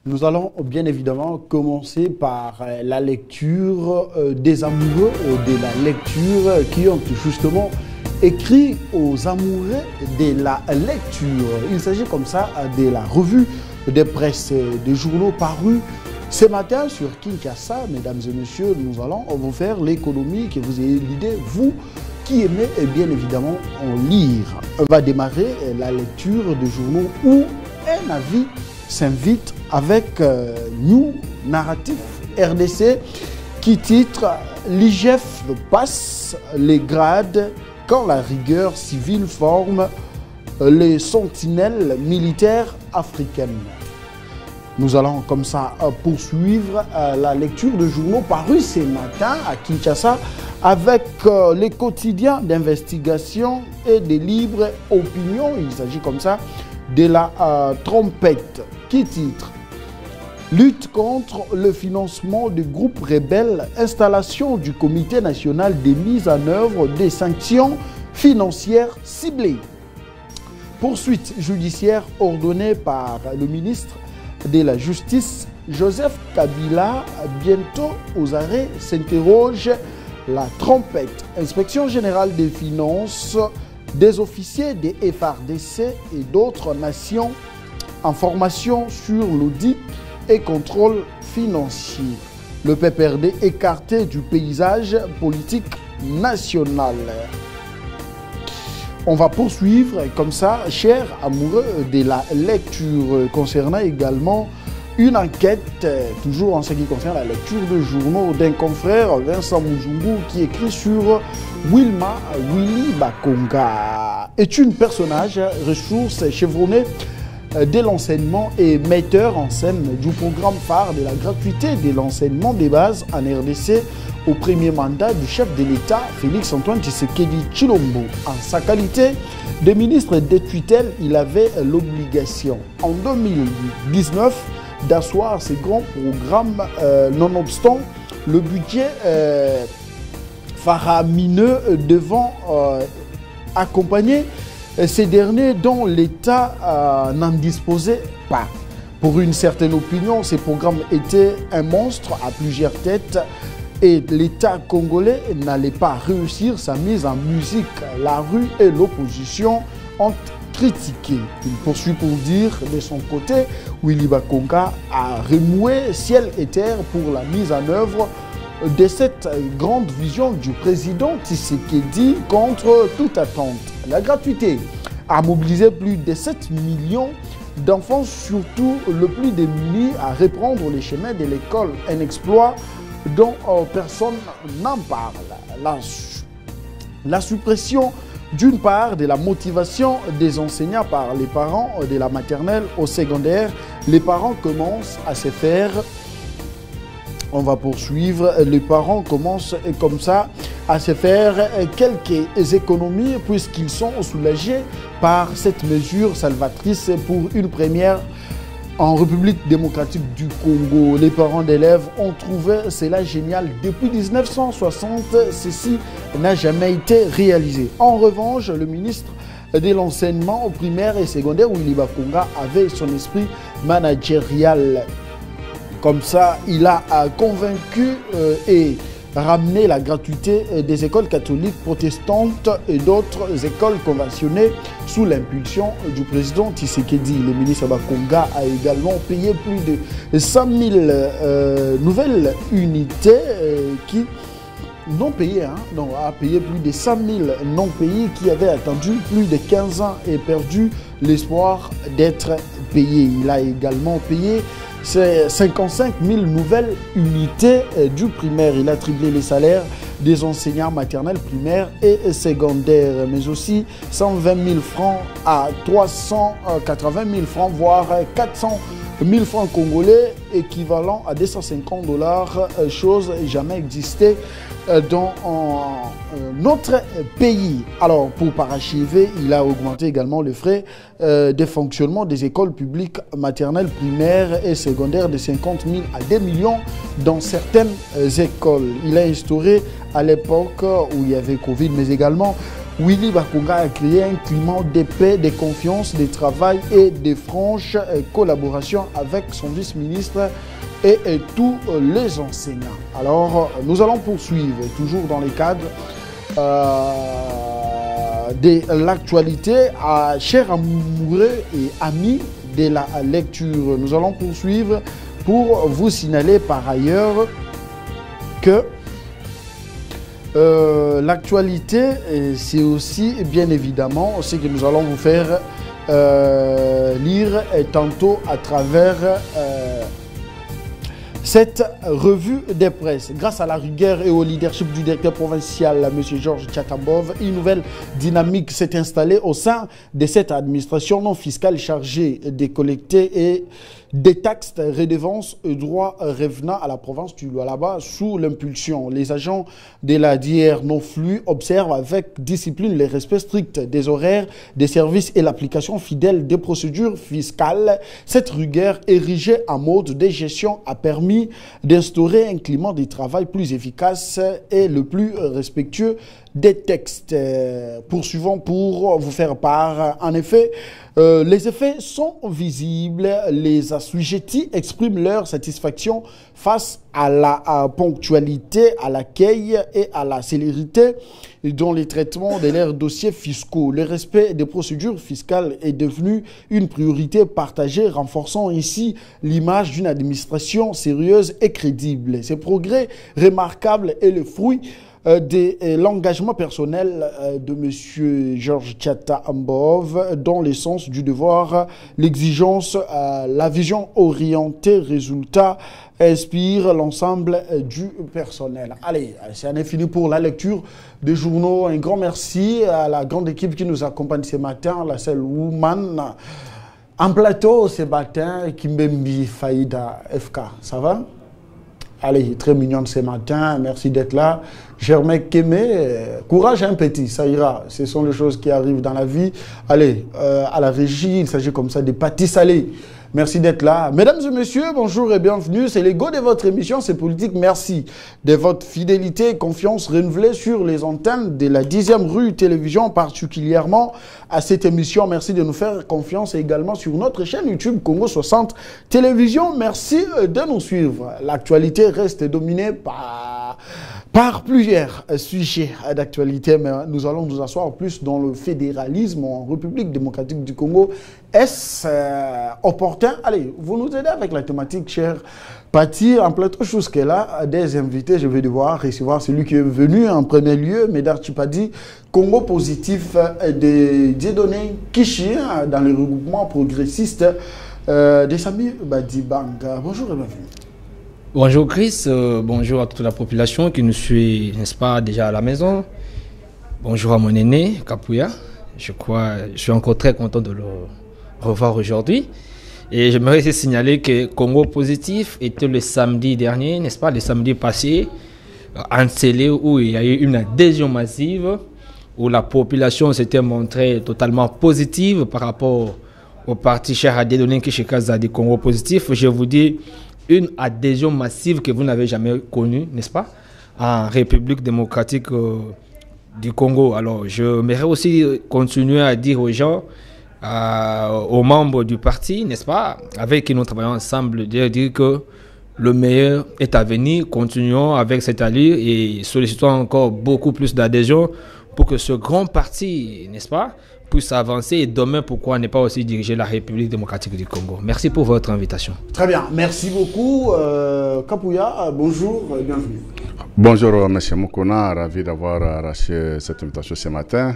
Nous allons bien évidemment commencer par la lecture des amoureux de la lecture qui ont justement écrit aux amoureux de la lecture. Il s'agit comme ça de la revue des presses des journaux parus ce matin sur Kinshasa. Mesdames et messieurs, nous allons vous faire l'économie, que vous ayez l'idée, vous qui aimez bien évidemment en lire. On va démarrer la lecture des journaux où un avis s'invite avec New Narratif RDC qui titre « L'IGF passe les grades quand la rigueur civile forme les sentinelles militaires africaines ». Nous allons comme ça poursuivre la lecture de journaux parus ce matin à Kinshasa avec les quotidiens d'investigation et de libre opinion. Il s'agit comme ça de la trompette qui titre « Lutte contre le financement des groupes rebelles, installation du Comité national de mise en œuvre des sanctions financières ciblées. Poursuite judiciaire ordonnée par le ministre de la Justice, Joseph Kabila, bientôt aux arrêts, s'interroge la trompette. Inspection générale des finances, des officiers des FARDC et d'autres nations en formation sur l'audit et contrôle financier. Le PPRD écarté du paysage politique national. On va poursuivre comme ça, chers amoureux de la lecture, concernant également une enquête, toujours en ce qui concerne la lecture de journaux d'un confrère, Vincent Muzungu, qui écrit sur Wilma Willy Bakonga. Est une personnage ressource chevronnée de l'enseignement et metteur en scène du programme phare de la gratuité de l'enseignement des bases en RDC au premier mandat du chef de l'État, Félix-Antoine Tshisekedi Tshilombo. En sa qualité de ministre de tutelle, il avait l'obligation, en 2019, d'asseoir ces grands programmes, nonobstant le budget faramineux devant accompagner ces derniers dont l'État n'en disposait pas. Pour une certaine opinion, ces programmes étaient un monstre à plusieurs têtes et l'État congolais n'allait pas réussir sa mise en musique. La rue et l'opposition ont critiqué. Il poursuit pour dire de son côté, Willy Bakonga a remoué ciel et terre pour la mise en œuvre de cette grande vision du président Tshisekedi contre toute attente. La gratuité a mobilisé plus de 7 millions d'enfants, surtout le plus démunis, à reprendre les chemins de l'école. Un exploit dont personne n'en parle. La suppression d'une part de la motivation des enseignants par les parents de la maternelle au secondaire. Les parents commencent à se faire... On va poursuivre. Les parents commencent comme ça à se faire quelques économies puisqu'ils sont soulagés par cette mesure salvatrice pour une première en République démocratique du Congo. Les parents d'élèves ont trouvé cela génial. Depuis 1960, ceci n'a jamais été réalisé. En revanche, le ministre de l'enseignement primaire et secondaire, Willy Bakonga, avait son esprit managérial. Comme ça, il a convaincu et ramené la gratuité des écoles catholiques protestantes et d'autres écoles conventionnées sous l'impulsion du président Tshisekedi. Le ministre Bakonga a également payé plus de 100 000 nouvelles unités qui non payées, donc a payé plus de 100 000 non payés qui avaient attendu plus de 15 ans et perdu l'espoir d'être payés. Il a également payé 55 000 nouvelles unités du primaire. Il a triplé les salaires des enseignants maternels, primaires et secondaires, mais aussi 120 000 francs à 380 000 francs, voire 400 000 francs congolais, équivalent à 250 $, chose jamais existée dans notre pays. Alors, pour parachever, il a augmenté également les frais de fonctionnement des écoles publiques maternelles, primaires et secondaires de 50 000 à 2 millions dans certaines écoles. Il a instauré à l'époque où il y avait Covid, mais également Willy Bakonga a créé un climat de paix, de confiance, de travail et de franche collaboration avec son vice-ministre et tous les enseignants. Alors, nous allons poursuivre, toujours dans les cadres de l'actualité. Chers amoureux et amis de la lecture, nous allons poursuivre pour vous signaler par ailleurs que l'actualité, c'est aussi bien évidemment ce que nous allons vous faire lire tantôt à travers cette revue des presses. Grâce à la rigueur et au leadership du directeur provincial, M. Georges Tchatambov, une nouvelle dynamique s'est installée au sein de cette administration non fiscale chargée de collecter et des taxes, redevances et droits revenant à la province du Lualaba sous l'impulsion. Les agents de la DIR non flux observent avec discipline le respect strict des horaires, des services et l'application fidèle des procédures fiscales. Cette rigueur érigée en mode de gestion a permis d'instaurer un climat de travail plus efficace et le plus respectueux des textes. Poursuivons pour vous faire part. En effet, les effets sont visibles. Les assujettis expriment leur satisfaction face à la ponctualité, à l'accueil et à la célérité dans les traitements de leurs dossiers fiscaux. Le respect des procédures fiscales est devenu une priorité partagée, renforçant ainsi l'image d'une administration sérieuse et crédible. Ces progrès remarquables est le fruit de l'engagement personnel de M. Georges Tchatambov dans le sens du devoir, l'exigence, la vision orientée résultat inspire l'ensemble du personnel. Allez, c'est fini pour la lecture des journaux. Un grand merci à la grande équipe qui nous accompagne ce matin, la seule woman en plateau ce matin, Kimbembi Faïda FK. Ça va? Allez, très mignonne ce matin, merci d'être là. Germain Kémé, courage un petit, ça ira. Ce sont les choses qui arrivent dans la vie. Allez, à la régie, il s'agit comme ça des pâtis salés. Merci d'être là. Mesdames et messieurs, bonjour et bienvenue. C'est l'ego de votre émission, c'est politique. Merci de votre fidélité et confiance renouvelée sur les antennes de la 10e rue télévision, particulièrement à cette émission. Merci de nous faire confiance également sur notre chaîne YouTube Congo 60 Télévision. Merci de nous suivre. L'actualité reste dominée par plusieurs sujets d'actualité, mais nous allons nous asseoir plus dans le fédéralisme en République démocratique du Congo. Est-ce opportun? Allez, vous nous aidez avec la thématique, cher Pati. En plateau, chose qu'elle a des invités, je vais devoir recevoir celui qui est venu en premier lieu, Médard Chipadi, Congo positif de Dieudonné Kishi, dans le regroupement progressiste des Sami Badibanga. Bonjour et bienvenue. Bonjour Chris, bonjour à toute la population qui nous suit, n'est-ce pas, déjà à la maison. Bonjour à mon aîné, Kapouya. Je suis encore très content de le revoir aujourd'hui. Et j'aimerais aussi signaler que Congo Positif était le samedi dernier, n'est-ce pas, le samedi passé, en Célé, où il y a eu une adhésion massive, où la population s'était montrée totalement positive par rapport au parti cher à Dieudonné Kishikaza du Congo Positif. Je vous dis, une adhésion massive que vous n'avez jamais connue, n'est-ce pas, en République démocratique du Congo. Alors, j'aimerais aussi continuer à dire aux gens, aux membres du parti, n'est-ce pas, avec qui nous travaillons ensemble, de dire que le meilleur est à venir. Continuons avec cette allure et sollicitons encore beaucoup plus d'adhésion pour que ce grand parti, n'est-ce pas, puisse avancer et demain, pourquoi ne pas aussi diriger la République démocratique du Congo. Merci pour votre invitation. Très bien, merci beaucoup. Kapouya, bonjour, bienvenue. Bonjour M. Mokona, ravi d'avoir arraché cette invitation ce matin.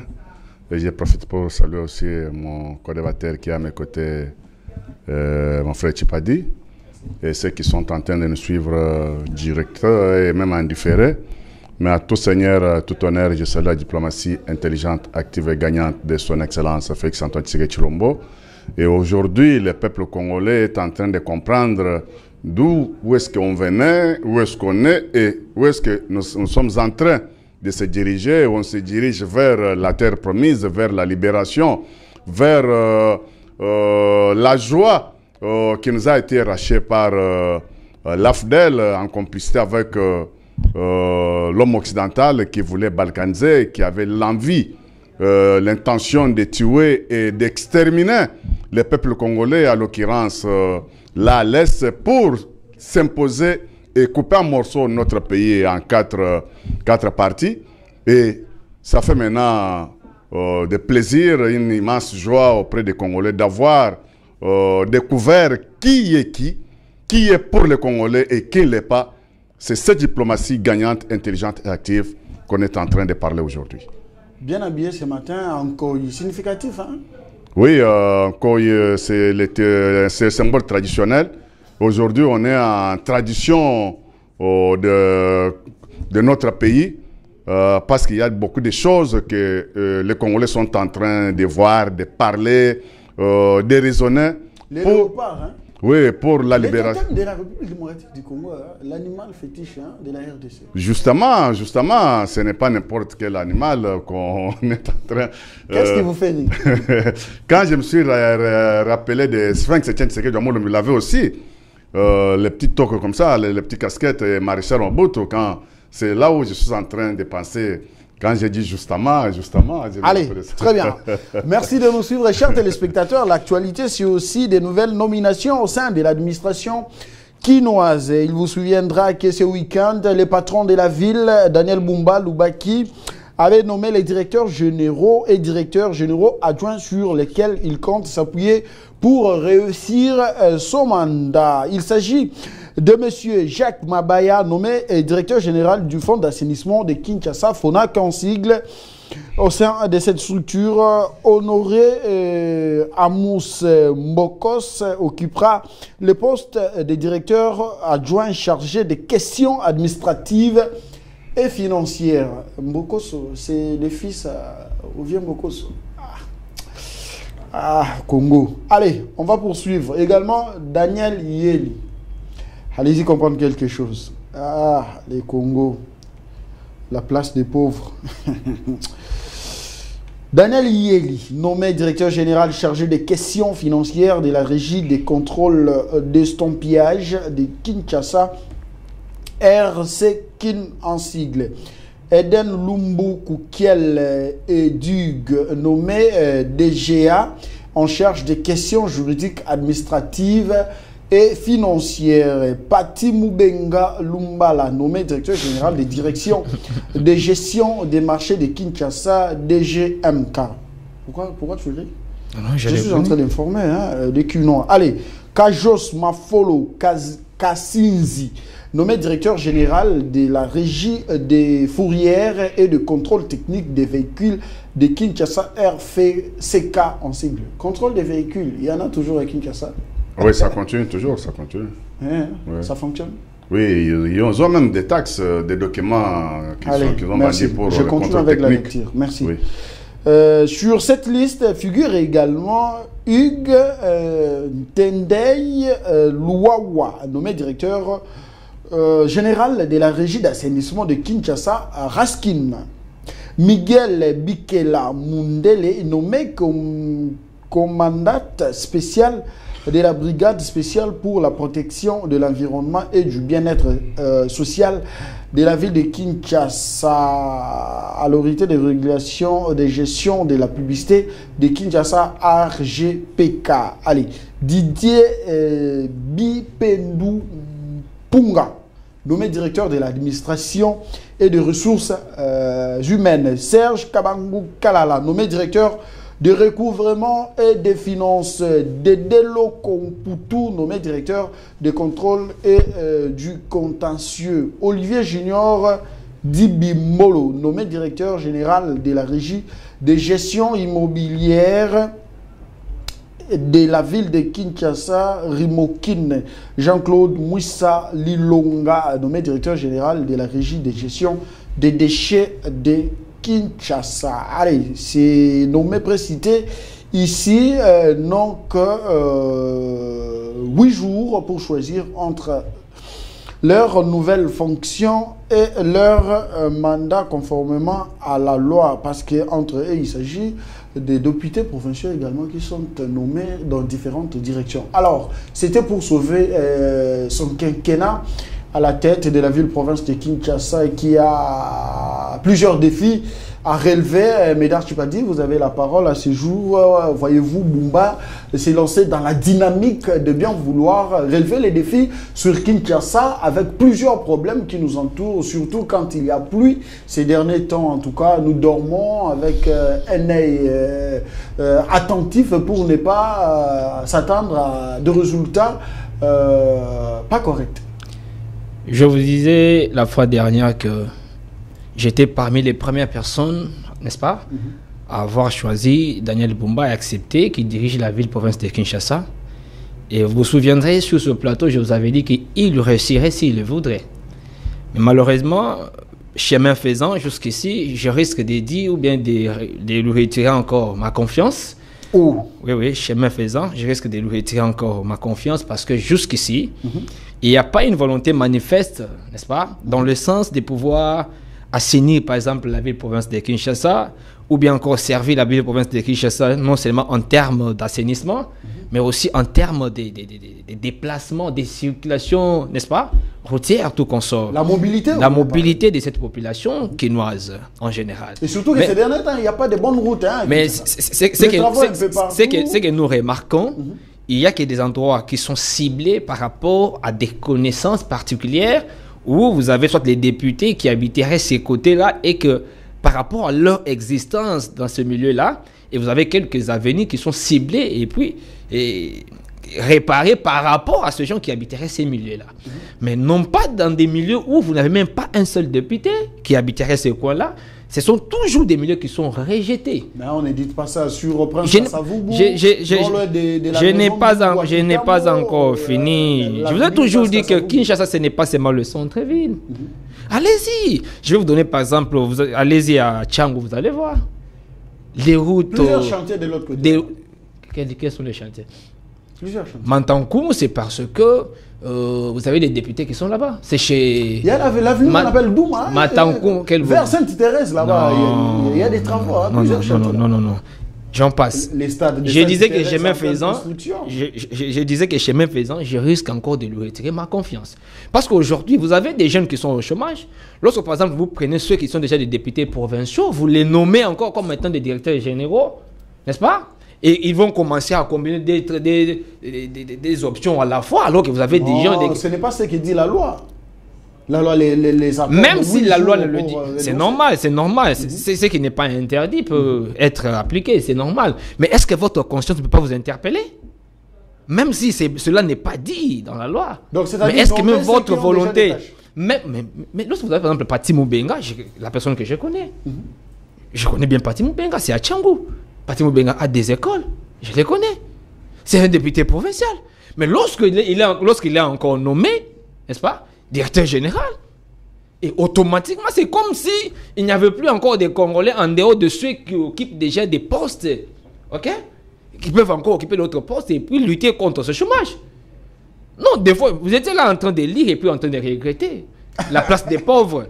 Et je profite pour saluer aussi mon co-débatteur qui est à mes côtés, mon frère Chipadi, et ceux qui sont en train de nous suivre direct et même en différé. Mais à tout seigneur, tout honneur, je salue la diplomatie intelligente, active et gagnante de son Excellence Félix Antoine Tshisekedi Tshilombo. Et aujourd'hui, le peuple congolais est en train de comprendre où est-ce qu'on venait, où est-ce qu'on est et où est-ce que nous sommes en train de se diriger. On se dirige vers la terre promise, vers la libération, vers la joie qui nous a été arrachée par l'AFDEL en complicité avec l'homme occidental qui voulait balkaniser, qui avait l'envie l'intention de tuer et d'exterminer le peuple congolais, à l'occurrence là à l'Est, pour s'imposer et couper en morceaux notre pays en quatre parties. Et ça fait maintenant de plaisir, une immense joie auprès des Congolais d'avoir découvert qui est pour les Congolais et qui ne l'est pas. C'est cette diplomatie gagnante, intelligente et active qu'on est en train de parler aujourd'hui. Bien habillé ce matin, encore significatif, hein? Oui, c'est un symbole traditionnel. Aujourd'hui, on est en tradition de notre pays parce qu'il y a beaucoup de choses que les Congolais sont en train de voir, de parler, de raisonner. Les léopards, hein? Oui, pour la libération. Les de la République démocratique du Congo, hein, l'animal fétiche, hein, de la RDC. Justement, ce n'est pas n'importe quel animal qu'on est en train... Qu'est-ce qui vous fait rire? Quand je me suis rappelé de Sphinx Etienne Tshisekedi Tshilombo, me l'avait aussi, les petits toques comme ça, les petites casquettes et Maréchal Mobutu, quand c'est là où je suis en train de penser. Quand j'ai dit justement. Allez, très bien. Merci de nous suivre, chers téléspectateurs. L'actualité, c'est aussi des nouvelles nominations au sein de l'administration quinoise. Il vous souviendra que ce week-end, les patrons de la ville, Daniel Bumba Lubaki, avait nommé les directeurs généraux et directeurs généraux adjoints sur lesquels il compte s'appuyer pour réussir son mandat. Il s'agit de M. Jacques Mabaya, nommé directeur général du fonds d'assainissement de Kinshasa, FONAC en sigle. Au sein de cette structure, Honoré Amous Mbokos occupera le poste de directeur adjoint chargé des questions administratives et financières. Mbokos, c'est le fils au vieux Mbokos. Congo. Allez, on va poursuivre. Également, Daniel Yeli. Allez-y comprendre quelque chose. Les Congo. La place des pauvres. Daniel Yeli, nommé directeur général chargé des questions financières de la régie des contrôles d'estampillage de Kinshasa, RC Kin en sigle. Eden Lumbu Koukiel Edug, nommé DGA, en charge des questions juridiques, administratives et financières. Pati Moubenga Lumbala, nommé directeur général des directions de gestion des marchés de Kinshasa, DGMK. Pourquoi tu ris? Je suis en train d'informer des Cunois. Allez, Kajos Mafolo Kassinzi, nommé directeur général de la régie des fourrières et de contrôle technique des véhicules de Kinshasa, RFCK en sigle. Contrôle des véhicules, il y en a toujours à Kinshasa. Oui, ça continue toujours, ça continue. Ouais. Ça fonctionne? Oui, ils ont même des taxes, des documents qu'ils ont bandis pour je le continue contrôle avec technique. la lecture. Merci. Oui. Sur cette liste figure également Hugues Tendei Louawa, nommé directeur général de la régie d'assainissement de Kinshasa à Raskin. Miguel Bikela Mundele, nommé comme commandant spécial de la brigade spéciale pour la protection de l'environnement et du bien-être social de la ville de Kinshasa, à l'autorité de régulation de gestion de la publicité de Kinshasa, RGPK. Allez, Didier Bipendou Punga, nommé directeur de l'administration et des ressources humaines. Serge Kabangou Kalala, nommé directeur de recouvrement et des finances. Dedelo Komputu, nommé directeur de contrôle et du contentieux. Olivier Junior Dibimolo, nommé directeur général de la régie de gestion immobilière de la ville de Kinshasa, Rimokin. Jean-Claude Mouissa Lilonga, nommé directeur général de la régie de gestion des déchets de Kinshasa. Allez, c'est nommé précité ici, non que 8 jours pour choisir entre leur nouvelle fonction et leur mandat conformément à la loi, parce qu'entre eux, il s'agit des députés provinciaux également qui sont nommés dans différentes directions. Alors, c'était pour sauver son quinquennat à la tête de la ville-province de Kinshasa, qui a plusieurs défis à relever. Médard Chipadi, vous avez la parole à ce jour. Voyez-vous, Bumba s'est lancé dans la dynamique de bien vouloir relever les défis sur Kinshasa avec plusieurs problèmes qui nous entourent, surtout quand il y a pluie. Ces derniers temps, en tout cas, nous dormons avec un œil attentif pour ne pas s'attendre à des résultats pas corrects. Je vous disais la fois dernière que j'étais parmi les premières personnes, n'est-ce pas, à avoir choisi Daniel Bumba et accepté qu'il dirige la ville-province de Kinshasa. Et vous vous souviendrez, sur ce plateau, je vous avais dit qu'il réussirait s'il le voudrait. Mais malheureusement, chemin faisant, jusqu'ici, je risque de dire ou bien de lui retirer encore ma confiance. Oh. Oui, chemin faisant, je risque de lui retirer encore ma confiance parce que jusqu'ici, il n'y a pas une volonté manifeste, n'est-ce pas, dans le sens de pouvoir assainir, par exemple, la ville-province de Kinshasa, ou bien encore servir la ville-province de Kinshasa, non seulement en termes d'assainissement, mais aussi en termes de déplacement, des circulations, n'est-ce pas, routières, tout consort. La mobilité. La mobilité de cette population quinoise, en général. Et surtout que ces derniers temps, il n'y a pas de bonnes routes. Hein, mais c'est que nous remarquons, il y a que des endroits qui sont ciblés par rapport à des connaissances particulières où vous avez soit les députés qui habiteraient ces côtés-là et que par rapport à leur existence dans ce milieu-là, et vous avez quelques avenirs qui sont ciblés et puis réparés par rapport à ceux gens qui habiteraient ces milieux-là. Mais non pas dans des milieux où vous n'avez même pas un seul député qui habiterait ces coins-là. Ce sont toujours des milieux qui sont rejetés. Mais on ne dit pas ça sur Prince Savoubou. Je n'ai pas encore fini. Je vous ai toujours dit que Kinshasa, ce n'est pas seulement le centre-ville. Allez-y. Je vais vous donner par exemple, allez-y à Tchangou, vous allez voir. Les routes... Plusieurs chantiers de l'autre côté. Quels sont les chantiers? Plusieurs chantiers. Mantankou, c'est parce que vous avez des députés qui sont là-bas. C'est chez... Il y a l'avenue qu'on appelle Douma. Mantankou, vers Sainte-Thérèse, là-bas. Il y a des travaux. Non. J'en passe. Les stades de je disais que chemin faisant, je disais que chemin faisant, je risque encore de lui retirer ma confiance. Parce qu'aujourd'hui, vous avez des jeunes qui sont au chômage. Lorsque, par exemple, vous prenez ceux qui sont déjà des députés provinciaux, vous les nommez encore comme étant des directeurs généraux, n'est-ce pas? Et ils vont commencer à combiner des options à la fois, alors que vous avez des gens... Ce n'est pas ce que dit la loi. La loi, les accords... Même si la loi le dit, c'est normal. C'est ce qui n'est pas interdit peut être appliqué, c'est normal. Mais est-ce que votre conscience ne peut pas vous interpeller? Même si cela n'est pas dit dans la loi. Donc, mais est-ce que même votre volonté... Mais lorsque vous avez par exemple Pati Moubenga, la personne que je connais, je connais bien Pati Moubenga, c'est à Tchangou. Pati Moubenga a des écoles, je les connais. C'est un député provincial. Mais lorsqu'il est encore nommé, n'est-ce pas, directeur général, et automatiquement, c'est comme si il n'y avait plus encore des Congolais en dehors de ceux qui occupent déjà des postes, ok, qui peuvent encore occuper d'autres postes et puis lutter contre ce chômage. Non, des fois, vous étiez là en train de lire et puis en train de regretter la place des pauvres.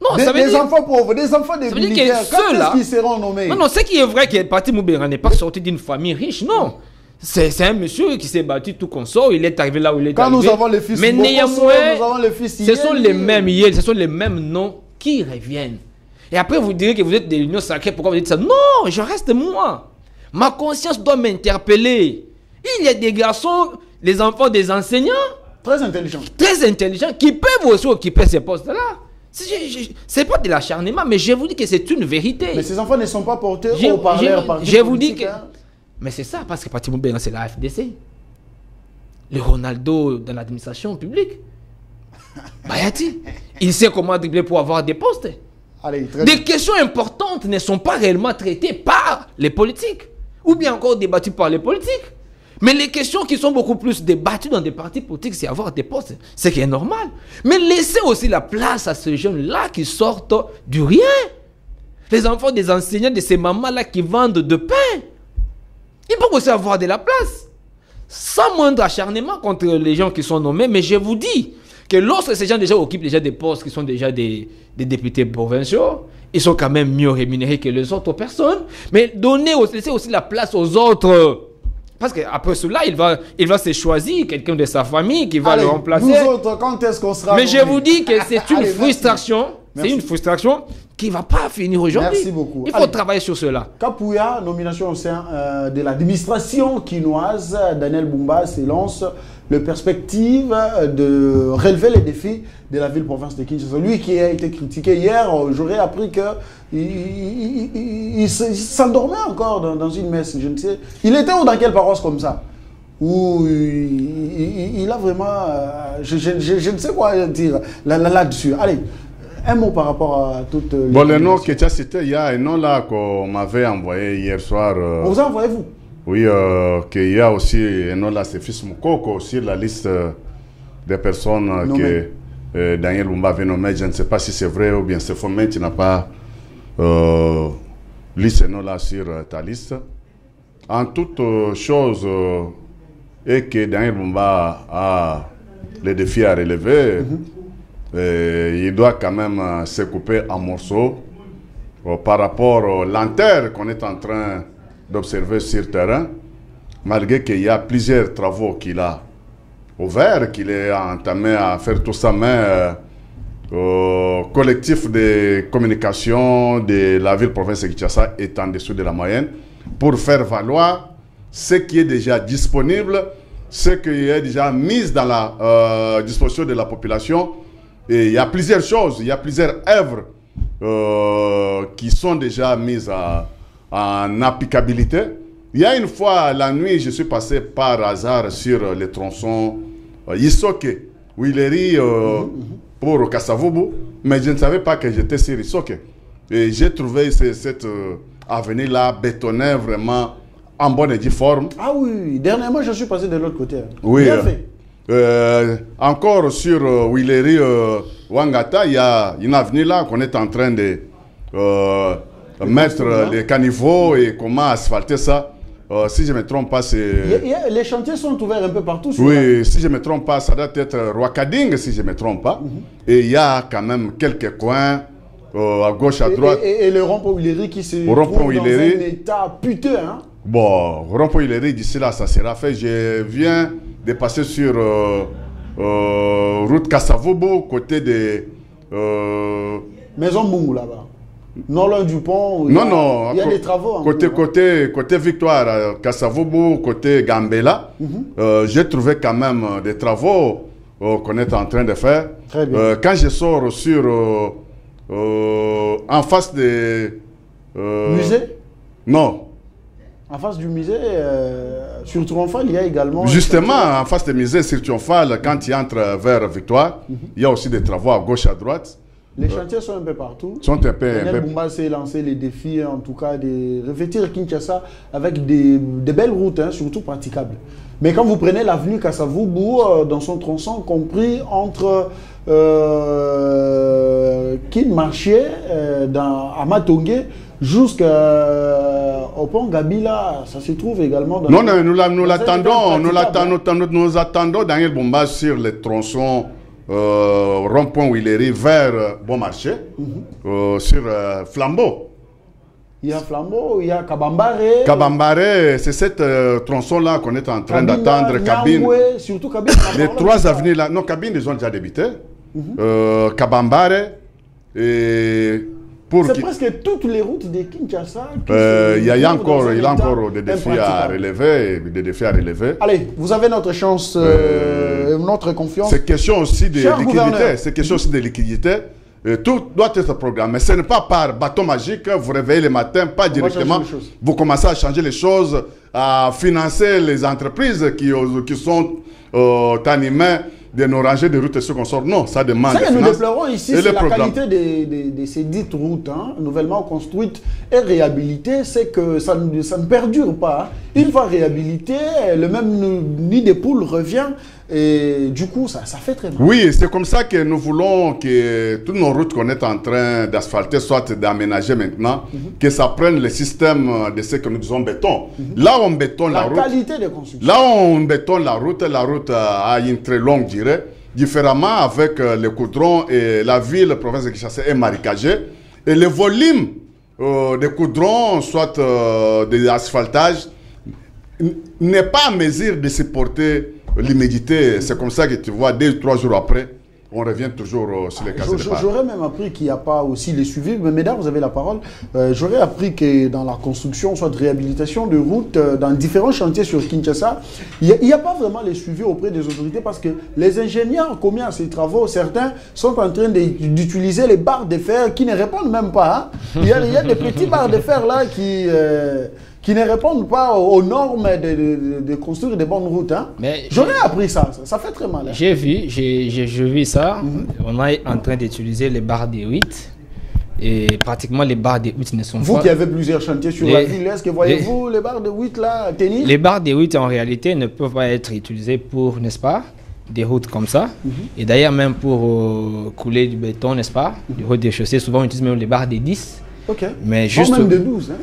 Non, des enfants pauvres, des enfants des militaires, quand est-ce qu'ils seront nommés? Non, ce qui est vrai que Pati Moubenga n'est pas sorti d'une famille riche, non. C'est un monsieur qui s'est battu tout consort, il est arrivé là où il est quand arrivé. Nous avons les fils, mais néanmoins, nous avons les fils ce sont les mêmes Yel, ce sont les mêmes noms qui reviennent. Et après, vous direz que vous êtes de l'Union sacrée, pourquoi vous dites ça? Non, je reste moi. Ma conscience doit m'interpeller. Il y a des garçons, les enfants des enseignants, très intelligents, qui peuvent aussi occuper ces postes-là. C'est pas de l'acharnement, mais je vous dis que c'est une vérité. Mais ces enfants ne sont pas portés au parleur par je vous dis que... Mais c'est ça, parce que Pati Moubenga, c'est la FDC. Le Ronaldo dans l'administration publique. Bayati, il sait comment dribbler pour avoir des postes. Des questions importantes ne sont pas réellement traitées par les politiques, ou bien encore débattues par les politiques. Mais les questions qui sont beaucoup plus débattues dans des partis politiques, c'est avoir des postes. C'est qui est normal. Mais laissez aussi la place à ces jeunes-là qui sortent du rien. Les enfants des enseignants, de ces mamans-là qui vendent de pain. Ils peuvent aussi avoir de la place. Sans moindre acharnement contre les gens qui sont nommés. Mais je vous dis que lorsque ces gens déjà occupent déjà des postes qui sont déjà des députés provinciaux, ils sont quand même mieux rémunérés que les autres personnes. Mais laissez aussi la place aux autres. Parce qu'après cela, il va se choisir quelqu'un de sa famille qui va le remplacer. Nous autres, quand est-ce qu'on sera... Mais je vous dis que c'est une frustration. C'est une frustration qui ne va pas finir aujourd'hui. Merci beaucoup. Il faut travailler sur cela. Kapouya, nomination au sein de l'administration quinoise, Daniel Bumba s'élance le perspective de relever les défis de la ville-province de Kinshasa. Lui qui a été critiqué hier, j'aurais appris qu'il s'endormait encore dans une messe. Je ne sais. Il était où dans quelle paroisse comme ça? Où il a vraiment... je ne sais quoi dire là-dessus. Allez, un mot par rapport à toutes les... Bon, le nom que tu as cité, il y a un nom là qu'on m'avait envoyé hier soir. On vous a envoyé, vous? Oui, qu'il y a aussi un nom là, c'est Fils Moukoko, sur la liste des personnes que Daniel Bumba avait nommé. Je ne sais pas si c'est vrai ou bien c'est faux, mais tu n'as pas lu ce nom là sur ta liste. En toute chose, et que Daniel Bumba a les défis à relever, il doit quand même se couper en morceaux par rapport aux lanternes qu'on est en train d'observer sur le terrain, malgré qu'il y a plusieurs travaux qu'il a ouverts, qu'il est entamé à faire tout ça, mais collectif de communication de la ville-province de Kinshasa est en dessous de la moyenne pour faire valoir ce qui est déjà disponible, ce qui est déjà mis dans la disposition de la population. Et il y a plusieurs choses, il y a plusieurs œuvres qui sont déjà mises en applicabilité. Il y a une fois, la nuit, je suis passé par hasard sur les tronçons Isoke, Willery pour Kasavubu, mais je ne savais pas que j'étais sur Isoke. Et j'ai trouvé cette avenue-là bétonnée vraiment en bonne et due forme. Ah oui, dernièrement, je suis passé de l'autre côté. Oui. Bien fait. Encore sur Willery Wangata, il y a une avenue là qu'on est en train de mettre les caniveaux et comment asphalter ça. Si je ne me trompe pas, c'est... Les chantiers sont ouverts un peu partout. Oui, si je ne me trompe pas, ça doit être Rwakading, si je ne me trompe pas. Et il y a quand même quelques coins à gauche, à droite. Et le rond-point Willery qui se trouve dans un état puteux. Hein? Bon, rond-point Willery, d'ici là, ça sera fait. Je viens de passer sur route Kasavubu, côté de... Maison Mungu, là-bas. Non, loin du pont, il y a des travaux. Côté Victoire, Kasavubu, côté Gambela, j'ai trouvé quand même des travaux qu'on est en train de faire. Très bien. Quand je sors sur... en face des... musée? Non. En face du musée, sur Triomphal, il y a également... Justement, en face du musée sur Triomphal, quand tu entres vers Victoire, il y a aussi des travaux à gauche, à droite. Les chantiers sont un peu partout. Daniel Bumba s'est lancé les défis, en tout cas, de revêtir Kinshasa avec des belles routes, hein, surtout praticables. Mais quand vous prenez l'avenue Kasavubu, dans son tronçon compris entre Kinmarché, à Matongé, jusqu'au pont Gabila, ça se trouve également dans... Non, nous attendons Daniel Bumba sur les tronçons rond-point Willery vers Bon Marché, sur Flambeau. Il y a Flambeau, il y a Kabambare. Kabambare, c'est cette tronçon-là qu'on est en train d'attendre. Cabine. Surtout Cabine. Les trois avenues-là. Non, Cabine, ils ont déjà débuté. Kabambare et... C'est presque toutes les routes de Kinshasa. Il y a encore des défis à relever. Allez, vous avez notre chance, notre confiance. C'est question aussi de liquidité. C'est question aussi de liquidité. Tout doit être programmé. Ce n'est pas par bâton magique, vous réveillez le matin, pas directement. Vous commencez à changer les choses, à financer les entreprises qui sont animées de nos rangées de routes et ce qu'on sort. Non, ça demande des finances. Nous déplorons ici, c'est la qualité de ces dites routes, hein, nouvellement construites et réhabilitées, c'est que ça ne perdure pas. Une fois réhabilité, le même nid de poule revient et du coup, ça fait très mal. Oui, c'est comme ça que nous voulons que toutes nos routes qu'on est en train d'asphalter, soit d'aménager maintenant, que ça prenne le système de ce que nous disons béton. Là où on bétonne la route... La qualité de construction. Là où on bétonne la route a une très longue durée. Différemment avec le goudron et la ville, la province de Kinshasa est marécagée. Et le volume de goudron, soit de l'asphaltage, n'est pas à mesure de supporter l'humidité. C'est comme ça que tu vois, 2 ou 3 jours après, on revient toujours sur les cases de départ. J'aurais même appris qu'il n'y a pas aussi les suivis. Mais mesdames, vous avez la parole. J'aurais appris que dans la construction, soit de réhabilitation de routes, dans différents chantiers sur Kinshasa, il n'y a pas vraiment les suivis auprès des autorités parce que les ingénieurs commis à ces travaux, certains sont en train d'utiliser les barres de fer qui ne répondent même pas. Hein. Il y a des petits barres de fer là qui ne répondent pas aux normes de construire des bonnes routes. Hein. J'aurais appris ça. Ça fait très mal. Hein. J'ai vu ça. On est en train d'utiliser les barres de 8. Et pratiquement les barres de 8 ne sont pas... Vous qui avez plusieurs chantiers sur la ville, est-ce que voyez-vous les barres de 8 là tenir? Les barres de 8 en réalité ne peuvent pas être utilisées pour, n'est-ce pas, des routes comme ça. Et d'ailleurs même pour couler du béton, n'est-ce pas, des routes des chaussées, souvent on utilise même les barres de 10. Ok. Mais juste... même de 12, hein.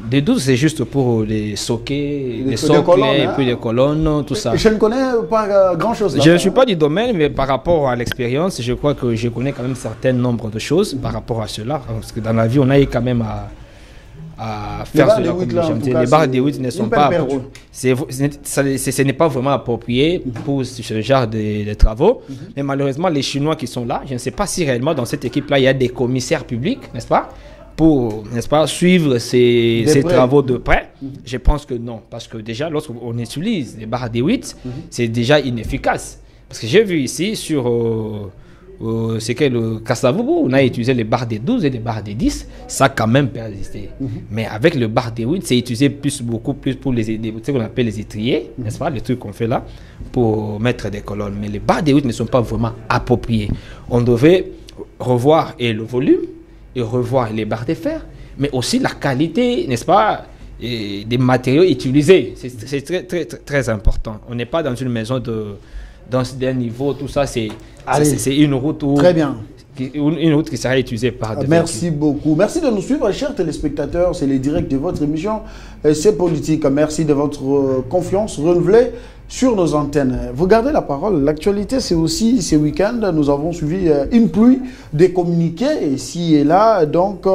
Des 12, c'est juste pour les sockets, les socles, et puis les colonnes, tout ça. Je ne connais pas grand-chose. Je ne suis pas du domaine, mais par rapport à l'expérience, je crois que je connais quand même un certain nombre de choses par rapport à cela. Parce que dans la vie, on a eu quand même à faire cela comme des chantiers. Les barres de 8 ne sont pas... Ce n'est pas vraiment approprié pour ce genre de travaux. Mais malheureusement, les Chinois qui sont là, je ne sais pas si réellement dans cette équipe-là, il y a des commissaires publics, n'est-ce pas, pour, n'est-ce pas, suivre ces travaux de près. Je pense que non, parce que déjà, lorsqu'on utilise les barres de 8, c'est déjà inefficace. Parce que j'ai vu ici sur c'est que le Kasavubu, on a utilisé les barres de 12 et les barres de 10, ça a quand même persisté. Mais avec le barre de 8, c'est utilisé beaucoup plus pour ce qu'on appelle les étriers, n'est-ce pas, les trucs qu'on fait là, pour mettre des colonnes. Mais les barres de 8 ne sont pas vraiment appropriées. On devait revoir le volume, et revoir les barres de fer, mais aussi la qualité, n'est-ce pas, des matériaux utilisés. C'est très, très, très important. On n'est pas dans une maison d'un niveau, tout ça, c'est une route très bien. Une route qui sera utilisée par des Merci beaucoup. Merci de nous suivre, chers téléspectateurs. C'est les directs de votre émission. C'est politique. Merci de votre confiance renouvelée sur nos antennes. Vous gardez la parole. L'actualité, c'est aussi ce week-end. Nous avons suivi une pluie des communiqués ici et là. Donc,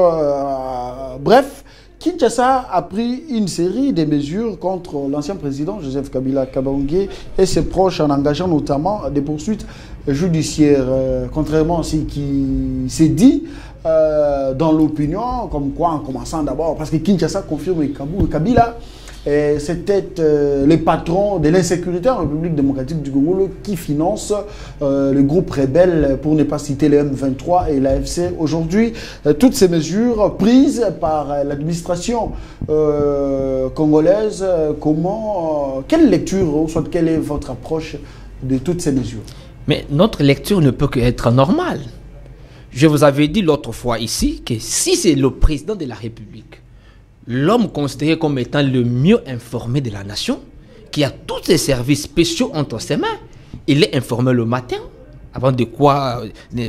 bref, Kinshasa a pris une série de mesures contre l'ancien président Joseph Kabila Kabange et ses proches en engageant notamment des poursuites judiciaires. Contrairement à ce qui s'est dit dans l'opinion, comme quoi en commençant d'abord, parce que Kinshasa confirme que Kabila c'était les patrons de l'insécurité en République démocratique du Congo qui finance le groupe rebelle, pour ne pas citer les M23 et l'AFC. Aujourd'hui, toutes ces mesures prises par l'administration congolaise, quelle lecture, ou soit quelle est votre approche de toutes ces mesures? Mais notre lecture ne peut qu'être normale. Je vous avais dit l'autre fois ici que si c'est le président de la République, l'homme considéré comme étant le mieux informé de la nation, qui a tous ses services spéciaux entre ses mains, il est informé le matin, avant de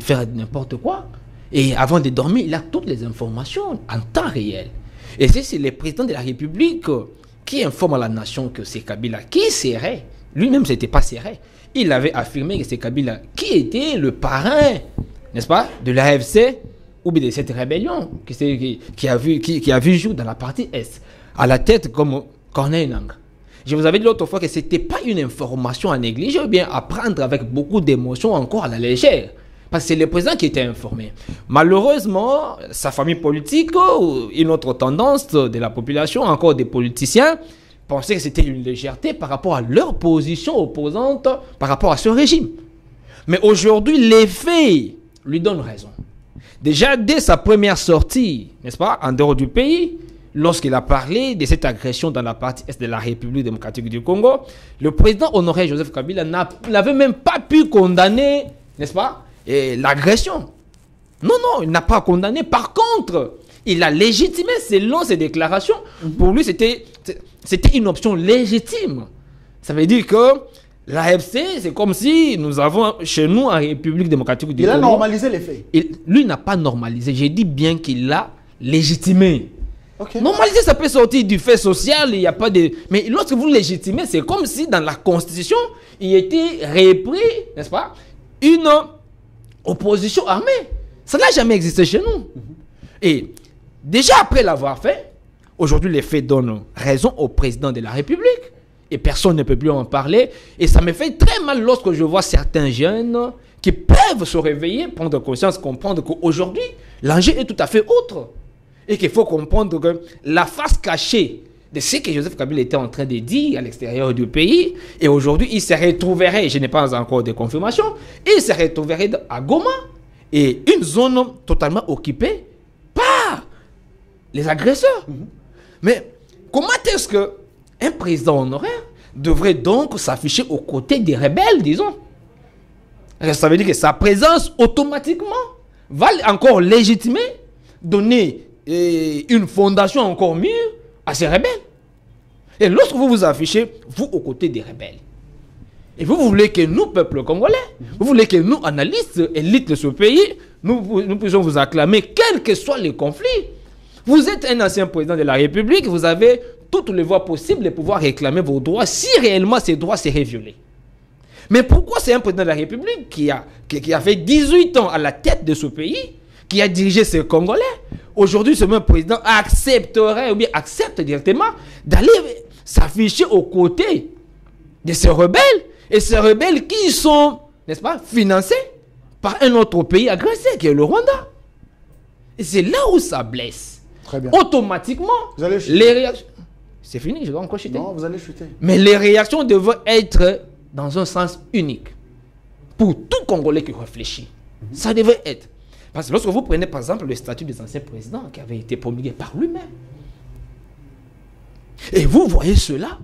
faire n'importe quoi. Et avant de dormir, il a toutes les informations en temps réel. Et si c'est le président de la République qui informe à la nation que c'est Kabila qui serait, lui-même ce n'était pas serré, il avait affirmé que c'est Kabila qui était le parrain, n'est-ce pas, de l'AFC, ou bien de cette rébellion qui a vu jour dans la partie Est, à la tête comme Corneille Nangaa. Je vous avais dit l'autre fois que ce n'était pas une information à négliger, ou bien à prendre avec beaucoup d'émotion encore à la légère. Parce que c'est le président qui était informé. Malheureusement, sa famille politique, ou une autre tendance de la population, encore des politiciens, pensaient que c'était une légèreté par rapport à leur position opposante par rapport à ce régime. Mais aujourd'hui, les faits lui donnent raison. Déjà, dès sa première sortie, n'est-ce pas, en dehors du pays, lorsqu'il a parlé de cette agression dans la partie est de la République démocratique du Congo, le président honoré Joseph Kabila n'avait même pas pu condamner, n'est-ce pas, l'agression. Non, il n'a pas condamné. Par contre, il a légitimé selon ses déclarations. Pour lui, c'était une option légitime. Ça veut dire que l'AFC, c'est comme si nous avons chez nous en République démocratique du Congo. Il a normalisé les faits. Lui n'a pas normalisé. J'ai dit bien qu'il l'a légitimé. Okay. Normaliser, ça peut sortir du fait social. Il n'y a pas de. Mais lorsque vous légitimez, c'est comme si dans la Constitution, il était repris, n'est-ce pas, une opposition armée. Ça n'a jamais existé chez nous. Et déjà après l'avoir fait, aujourd'hui les faits donnent raison au président de la République. Et personne ne peut plus en parler. Et ça me fait très mal lorsque je vois certains jeunes qui prennent doivent se réveiller, prendre conscience, comprendre qu'aujourd'hui, l'enjeu est tout à fait autre. Et qu'il faut comprendre que la face cachée de ce que Joseph Kabila était en train de dire à l'extérieur du pays, et aujourd'hui, il se retrouverait, je n'ai pas encore de confirmation, il se retrouverait à Goma, et une zone totalement occupée par les agresseurs. Mais comment est-ce qu'un président honoraire devrait donc s'afficher aux côtés des rebelles, disons? Ça veut dire que sa présence, automatiquement, va encore légitimer, donner une fondation encore mieux à ces rebelles. Et lorsque vous vous affichez, vous, aux côtés des rebelles, et vous voulez que nous, peuple congolais, vous voulez que nous, analystes, élites de ce pays, nous puissions vous acclamer, quels que soient les conflits. Vous êtes un ancien président de la République, vous avez toutes les voies possibles de pouvoir réclamer vos droits si réellement ces droits seraient violés. Mais pourquoi c'est un président de la République qui a fait 18 ans à la tête de ce pays, qui a dirigé ces Congolais, aujourd'hui ce même président accepterait ou bien accepte directement d'aller s'afficher aux côtés de ces rebelles, et ces rebelles qui sont, n'est-ce pas, financés par un autre pays agressé qui est le Rwanda. Et c'est là où ça blesse. Très bien. Automatiquement, les réactions... C'est fini, je dois encore chuter. Non, vous allez chuter. Mais les réactions doivent être dans un sens unique. Pour tout Congolais qui réfléchit. Ça devait être. Parce que lorsque vous prenez par exemple le statut des anciens présidents qui avait été promulgué par lui-même, et vous voyez cela,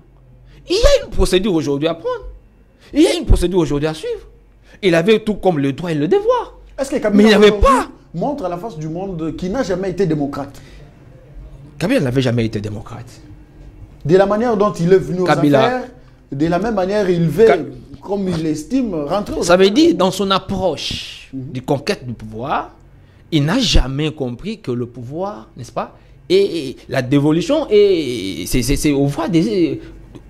il y a une procédure aujourd'hui à prendre. Il y a une procédure aujourd'hui à suivre. Il avait tout comme le droit et le devoir. Est-ce que Kabila mais il n'y avait pas. Montre à la face du monde qu'il n'a jamais été démocrate? Kabila n'avait jamais été démocrate. De la manière dont il est venu aux affaires, de la même manière il veut, comme il l'estime, rentrer aux affaires. Ça veut dire, dans son approche de conquête du pouvoir, il n'a jamais compris que le pouvoir, n'est-ce pas, et la dévolution, c'est au voie des...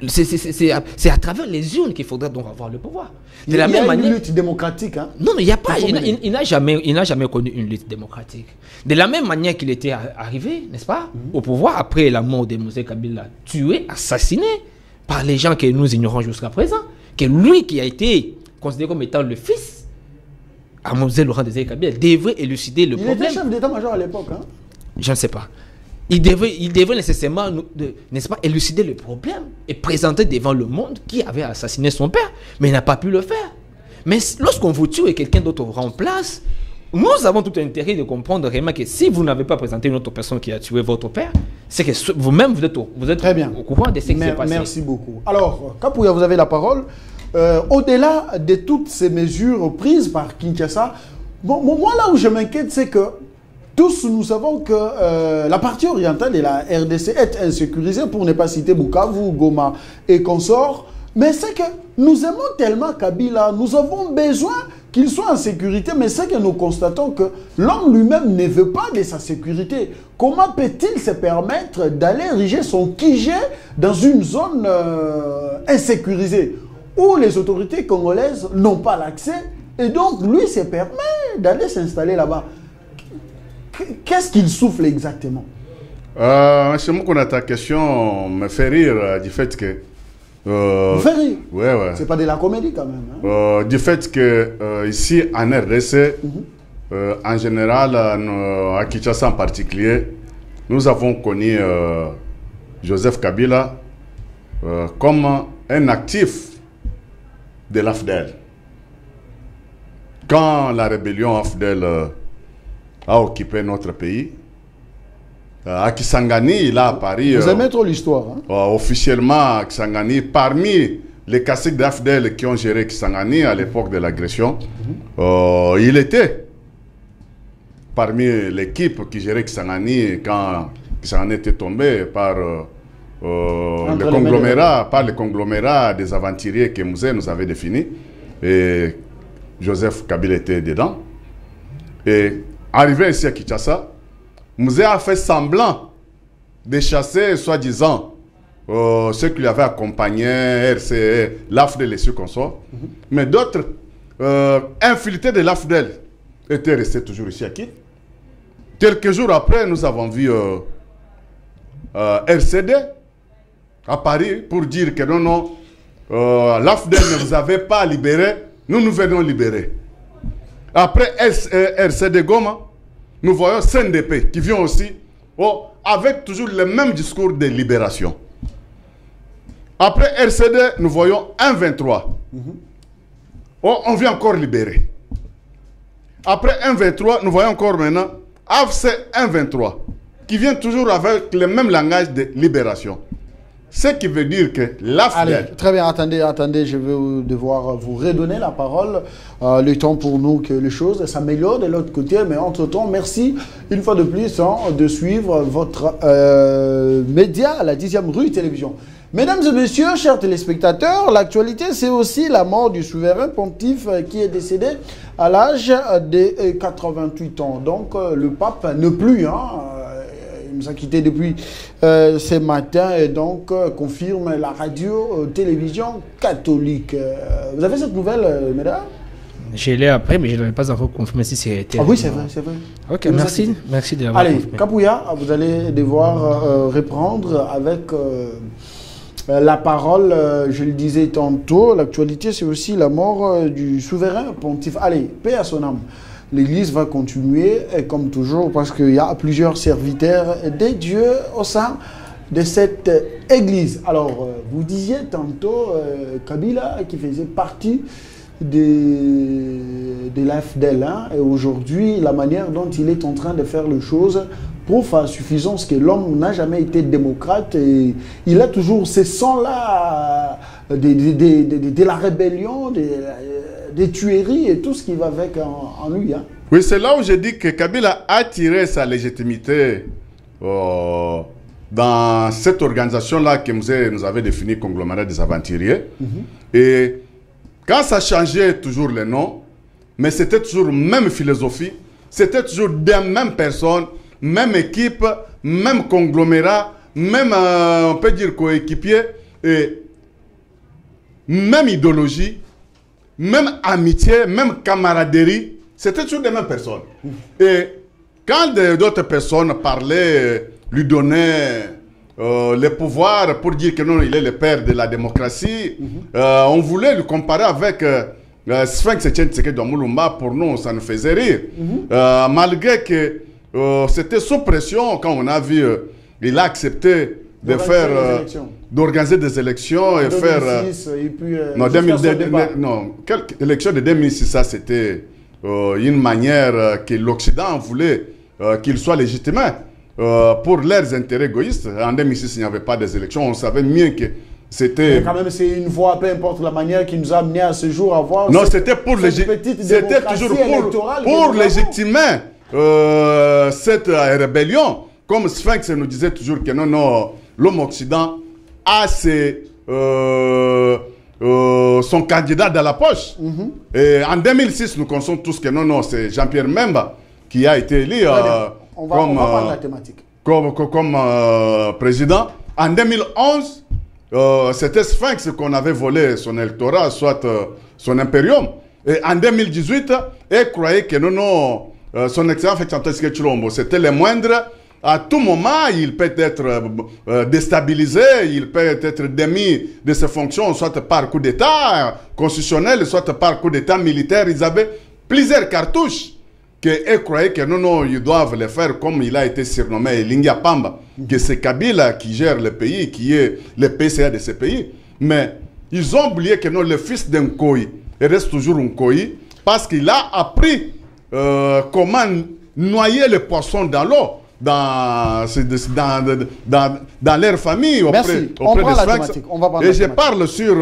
C'est à travers les urnes qu'il faudrait donc avoir le pouvoir. Il y a une lutte démocratique. Hein? Non, il n'y a pas. Il n'a jamais connu une lutte démocratique. De la même manière qu'il était arrivé, n'est-ce pas, au pouvoir après la mort de Mosé Kabila, tué, assassiné par les gens que nous ignorons jusqu'à présent, que lui qui a été considéré comme étant le fils à Mosé Laurent Désiré Kabila devrait élucider le problème. Il était chef d'état-major à l'époque. Hein? Je ne sais pas. Il devait nécessairement, n'est-ce pas, élucider le problème et présenter devant le monde qui avait assassiné son père. Mais il n'a pas pu le faire. Mais lorsqu'on vous tue et quelqu'un d'autre vous remplace, nous avons tout intérêt de comprendre réellement que si vous n'avez pas présenté une autre personne qui a tué votre père, c'est que vous-même, vous êtes très bien au courant de ce qui s'est passé. Merci beaucoup. Alors, Kapouya, vous avez la parole. Au-delà de toutes ces mesures prises par Kinshasa, moi là où je m'inquiète, c'est que tous nous savons que la partie orientale de la RDC est insécurisée, pour ne pas citer Bukavu, Goma et consorts. Mais c'est que nous aimons tellement Kabila, nous avons besoin qu'il soit en sécurité, mais c'est que nous constatons que l'homme lui-même ne veut pas de sa sécurité. Comment peut-il se permettre d'aller ériger son QG dans une zone insécurisée où les autorités congolaises n'ont pas l'accès, et donc lui se permet d'aller s'installer là-bas? Qu'est-ce qu'il souffle exactement? C'est moi qu'on a ta question me fait rire du fait que... Vous fait rire? Ouais. C'est pas de la comédie quand même. Hein? Du fait que ici en RDC, en général, à Kinshasa en particulier, nous avons connu Joseph Kabila comme un actif de l'AFDEL. Quand la rébellion AFDEL a occupé notre pays, à Kisangani, il a apparu... Vous aimez trop l'histoire. Hein? Officiellement, à Kisangani, parmi les caciques d'AFDEL qui ont géré Kisangani à l'époque de l'agression, il était parmi l'équipe qui gérait Kisangani quand Kisangani était tombé par le conglomérat des aventuriers que Mouzé nous avait défini. Et Joseph Kabila était dedans. Et arrivé ici à Kinshasa, Mouzé a fait semblant de chasser, soi-disant, ceux qui l'avaient accompagné, RCE, l'AFDEL et ceux consorts. Mais d'autres, infiltrés de l'AFDEL, étaient restés toujours ici à Kinshasa. Quelques jours après, nous avons vu RCD à Paris pour dire que non, l'AFDEL ne vous avait pas libéré, nous venons libérer. Après RCD Goma, nous voyons CNDP qui vient aussi avec toujours le même discours de libération. Après RCD, nous voyons 1-23. On vient encore libérer. Après 1-23, nous voyons encore maintenant AFC 1-23 qui vient toujours avec le même langage de libération. Ce qui veut dire que Allez, très bien, attendez, je vais devoir vous redonner la parole. Le temps pour nous que les choses s'améliorent de l'autre côté. Mais entre-temps, merci une fois de plus de suivre votre média, la 10e rue télévision. Mesdames et messieurs, chers téléspectateurs, l'actualité, c'est aussi la mort du souverain pontife qui est décédé à l'âge de 88 ans. Donc, le pape ne plus, il nous a quittés depuis ce matin et donc confirme la radio-télévision catholique. Vous avez cette nouvelle, mesdames? Je l'ai après, mais je ne l'avais pas encore confirmé si c'était... Ah oui, c'est vrai, c'est vrai. Ok, merci d'avoir Allez, confirmé. Kapouya, vous allez devoir reprendre avec la parole. Je le disais tantôt, l'actualité, c'est aussi la mort du souverain pontife. Allez, paix à son âme. L'Église va continuer, comme toujours, parce qu'il y a plusieurs serviteurs de Dieu au sein de cette Église. Alors, vous disiez tantôt Kabila, qui faisait partie de l'AFDL, et aujourd'hui, la manière dont il est en train de faire les choses prouve à suffisance que l'homme n'a jamais été démocrate et il a toujours ces sons-là de la rébellion, des tueries et tout ce qui va avec en lui. Oui, c'est là où je dis que Kabila a tiré sa légitimité dans cette organisation-là que nous avait définie conglomérat des aventuriers. Et quand ça changeait toujours les noms, mais c'était toujours même philosophie, c'était toujours des mêmes personnes, même équipe, même conglomérat, même, on peut dire, coéquipier, et même idéologie, même amitié, même camaraderie, c'était toujours des mêmes personnes. Et quand d'autres personnes parlaient, lui donnaient le pouvoir pour dire que non, il est le père de la démocratie, on voulait lui comparer avec Sphinx Etienne Tshisekedi Mulumba. Pour nous, ça nous faisait rire. Malgré que c'était sous pression, quand on a vu, il a accepté de faire, d'organiser des élections et 2006, faire... et puis, non, quelle élection de 2006, ça c'était une manière que l'Occident voulait qu'il soit légitime pour leurs intérêts égoïstes. En 2006, il n'y avait pas des élections, on savait mieux que c'était... Mais quand même, c'est une voie, peu importe la manière qui nous a amené à ce jour à voir... Non, c'était pour c'était toujours pour légitimer cette rébellion. Comme Sphinx nous disait toujours que non, non, l'homme occident a son candidat dans la poche. Et en 2006, nous connaissons tous que non, non, c'est Jean-Pierre Memba qui a été élu on va parler de la thématique. Comme président. En 2011, c'était Sphinx qu'on avait volé son électorat, soit son impérium. Et en 2018, il croyait que non, non, son excellence Félix-Antoine Tshilombo, c'était le moindre. À tout moment, il peut être déstabilisé, il peut être démis de ses fonctions, soit par coup d'État constitutionnel, soit par coup d'État militaire. Ils avaient plusieurs cartouches qu'ils croyaient que non, non, ils doivent le faire comme il a été surnommé Lingia Pamba, que c'est Kabila qui gère le pays, qui est le PCA de ce pays. Mais ils ont oublié que non, le fils d'un Koyi, il reste toujours un Koyi, parce qu'il a appris comment noyer les poissons dans l'eau. Dans leur famille, auprès des Sphinx. Et je parle sur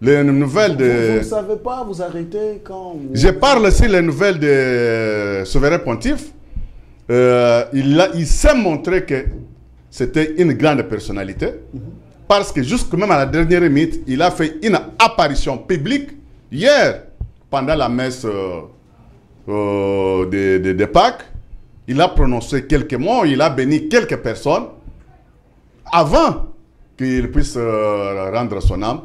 les nouvelles de... Vous ne savez pas vous arrêter quand... Je parle sur les nouvelles de souverain pontife. Il s'est montré que c'était une grande personnalité. Parce que jusqu'à même à la dernière minute, il a fait une apparition publique hier, pendant la messe de Pâques. Il a prononcé quelques mots, il a béni quelques personnes avant qu'il puisse rendre son âme.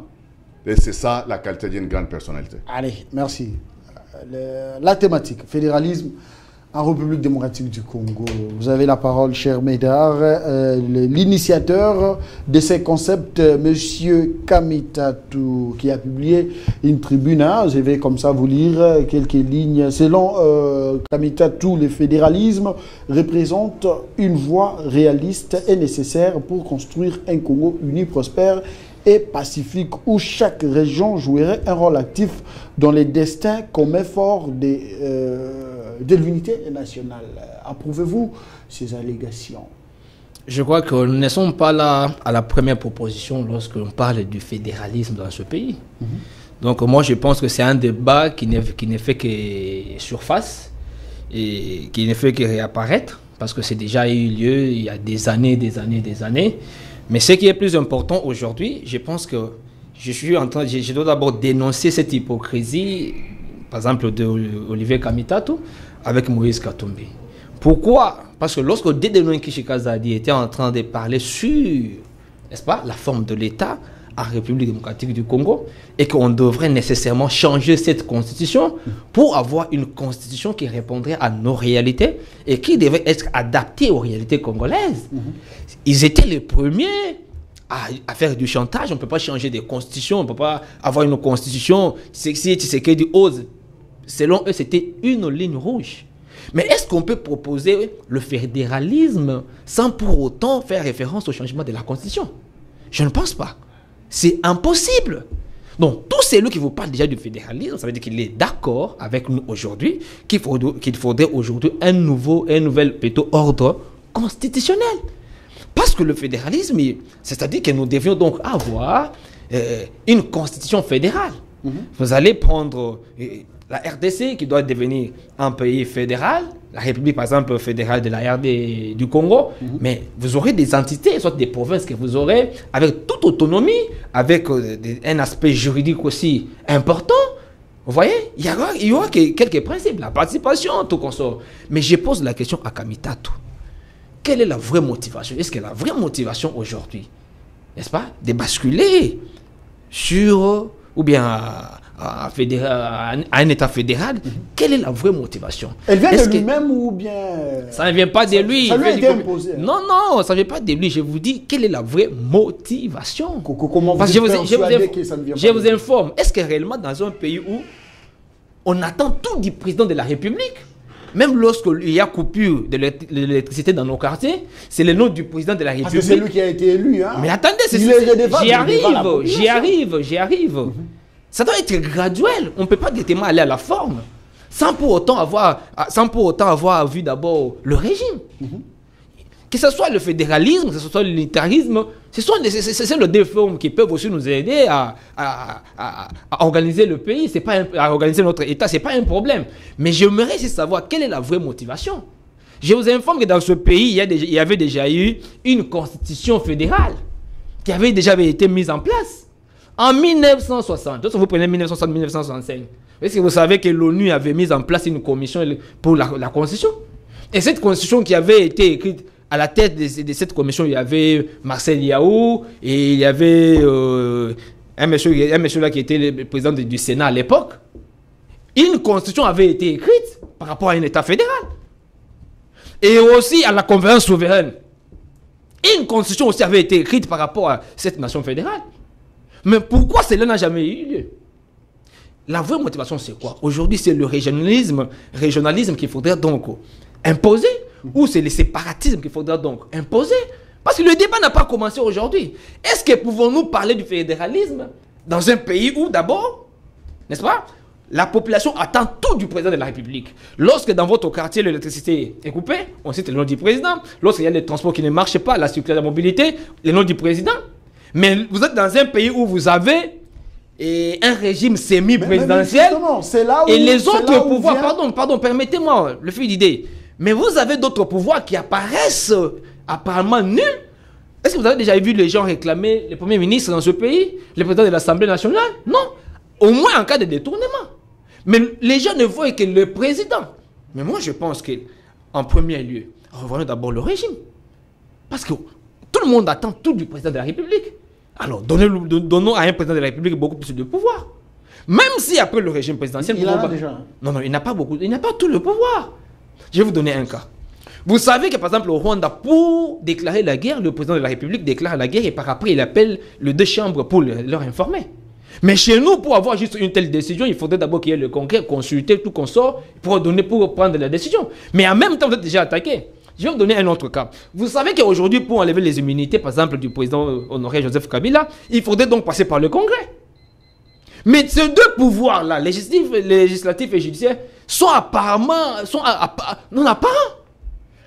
Et c'est ça la qualité d'une grande personnalité. Allez, merci. La thématique, fédéralisme en République démocratique du Congo. Vous avez la parole, cher Médard. L'initiateur de ces concepts, Monsieur Kamitatou, qui a publié une tribune. Je vais comme ça vous lire quelques lignes. Selon Kamitatou, le fédéralisme représente une voie réaliste et nécessaire pour construire un Congo uni, prospère et pacifique, où chaque région jouerait un rôle actif dans les destins communs forts de l'unité nationale. Approuvez-vous ces allégations? Je crois que nous ne sommes pas là à la première proposition lorsque l'on parle du fédéralisme dans ce pays. Donc moi je pense que c'est un débat qui ne fait que surface et qui ne fait que réapparaître, parce que c'est déjà eu lieu il y a des années. Mais ce qui est plus important aujourd'hui, je pense que je dois d'abord dénoncer cette hypocrisie, par exemple d'Olivier Kamitatou avec Moïse Katumbi. Pourquoi? Parce que lorsque Dédénoï Kishikazadi était en train de parler sur, n'est-ce pas, la forme de l'État en République démocratique du Congo, et qu'on devrait nécessairement changer cette constitution pour avoir une constitution qui répondrait à nos réalités et qui devait être adaptée aux réalités congolaises. Ils étaient les premiers à faire du chantage. On ne peut pas changer des constitutions, on ne peut pas avoir une constitution. Si Tshisekedi ose, selon eux, c'était une ligne rouge. Mais est-ce qu'on peut proposer le fédéralisme sans pour autant faire référence au changement de la constitution? Je ne pense pas. C'est impossible. Donc, tout celui qui vous parle déjà du fédéralisme, ça veut dire qu'il est d'accord avec nous aujourd'hui qu'il faudrait aujourd'hui un nouvel plutôt ordre constitutionnel. Parce que le fédéralisme, c'est-à-dire que nous devions donc avoir une constitution fédérale. Vous allez prendre la RDC qui doit devenir un pays fédéral, la République par exemple fédérale de la RD du Congo, mais vous aurez des entités, soit des provinces que vous aurez avec toute autonomie, avec un aspect juridique aussi important. Vous voyez, il y aura quelques principes, la participation, tout consort. Mais je pose la question à Kamitatou. Quelle est la vraie motivation? Est-ce que la vraie motivation aujourd'hui, n'est-ce pas, de basculer sur, ou bien à un État fédéral, quelle est la vraie motivation? Elle vient de lui-même ou bien... Ça ne vient pas de lui. Ça lui a été imposé. Non, ça ne vient pas de lui. Je vous dis, quelle est la vraie motivation? Comment Parce que je vous informe, est-ce que réellement dans un pays où on attend tout du président de la République, même lorsqu'il y a coupure de l'électricité dans nos quartiers, c'est le nom du président de la République. Parce que c'est lui qui a été élu. Hein? Mais attendez, j'y arrive. Ça doit être graduel. On ne peut pas directement aller à la forme sans pour autant avoir vu d'abord le régime. Que ce soit le fédéralisme, que ce soit l'unitarisme, c'est le deux formes qui peuvent aussi nous aider à organiser le pays, à organiser notre État, ce n'est pas un problème. Mais j'aimerais savoir quelle est la vraie motivation. Je vous informe que dans ce pays, il y avait déjà eu une constitution fédérale qui avait déjà été mise en place en 1960. Lorsque vous prenez 1960-1965, est-ce que vous savez que l'ONU avait mis en place une commission pour la constitution? Et cette constitution qui avait été écrite, à la tête de cette commission, il y avait Marcel Yaou et il y avait un monsieur là qui était le président du Sénat à l'époque. Une constitution avait été écrite par rapport à un État fédéral. Et aussi à la conférence souveraine. Une constitution aussi avait été écrite par rapport à cette nation fédérale. Mais pourquoi cela n'a jamais eu lieu? La vraie motivation, c'est quoi? Aujourd'hui, c'est le régionalisme qu'il faudrait donc imposer, ou c'est le séparatisme qu'il faudra donc imposer? Parce que le débat n'a pas commencé aujourd'hui. Est-ce que pouvons-nous parler du fédéralisme dans un pays où d'abord, n'est-ce pas, la population attend tout du président de la République? Lorsque dans votre quartier l'électricité est coupée, on cite le nom du président. Lorsqu'il y a les transports qui ne marchent pas, la circulation de la mobilité, le nom du président. Mais vous êtes dans un pays où vous avez un régime semi-présidentiel et les autres pouvoirs, pardon, permettez-moi le fil d'idée. Mais vous avez d'autres pouvoirs qui apparaissent apparemment nuls. Est-ce que vous avez déjà vu les gens réclamer le Premier ministre dans ce pays, le président de l'Assemblée nationale? Non. Au moins en cas de détournement. Mais les gens ne voient que le président. Mais moi, je pense qu'en premier lieu, revenons d'abord le régime. Parce que tout le monde attend tout du président de la République. Alors, donnons à un président de la République beaucoup plus de pouvoir. Même si après le régime présidentiel... Il en a déjà. Non, il n'a pas beaucoup. Il n'a pas tout le pouvoir. Je vais vous donner un cas. Vous savez que par exemple au Rwanda, pour déclarer la guerre, le président de la République déclare la guerre et par après il appelle les deux chambres pour leur informer. Mais chez nous, pour avoir juste une telle décision, il faudrait d'abord qu'il y ait le congrès, consulter tout consort pour prendre la décision. Mais en même temps, vous êtes déjà attaqué. Je vais vous donner un autre cas. Vous savez qu'aujourd'hui, pour enlever les immunités, par exemple, du président honoré Joseph Kabila, il faudrait donc passer par le congrès. Mais ces deux pouvoirs-là, législatif et judiciaire, sont apparemment non apparents.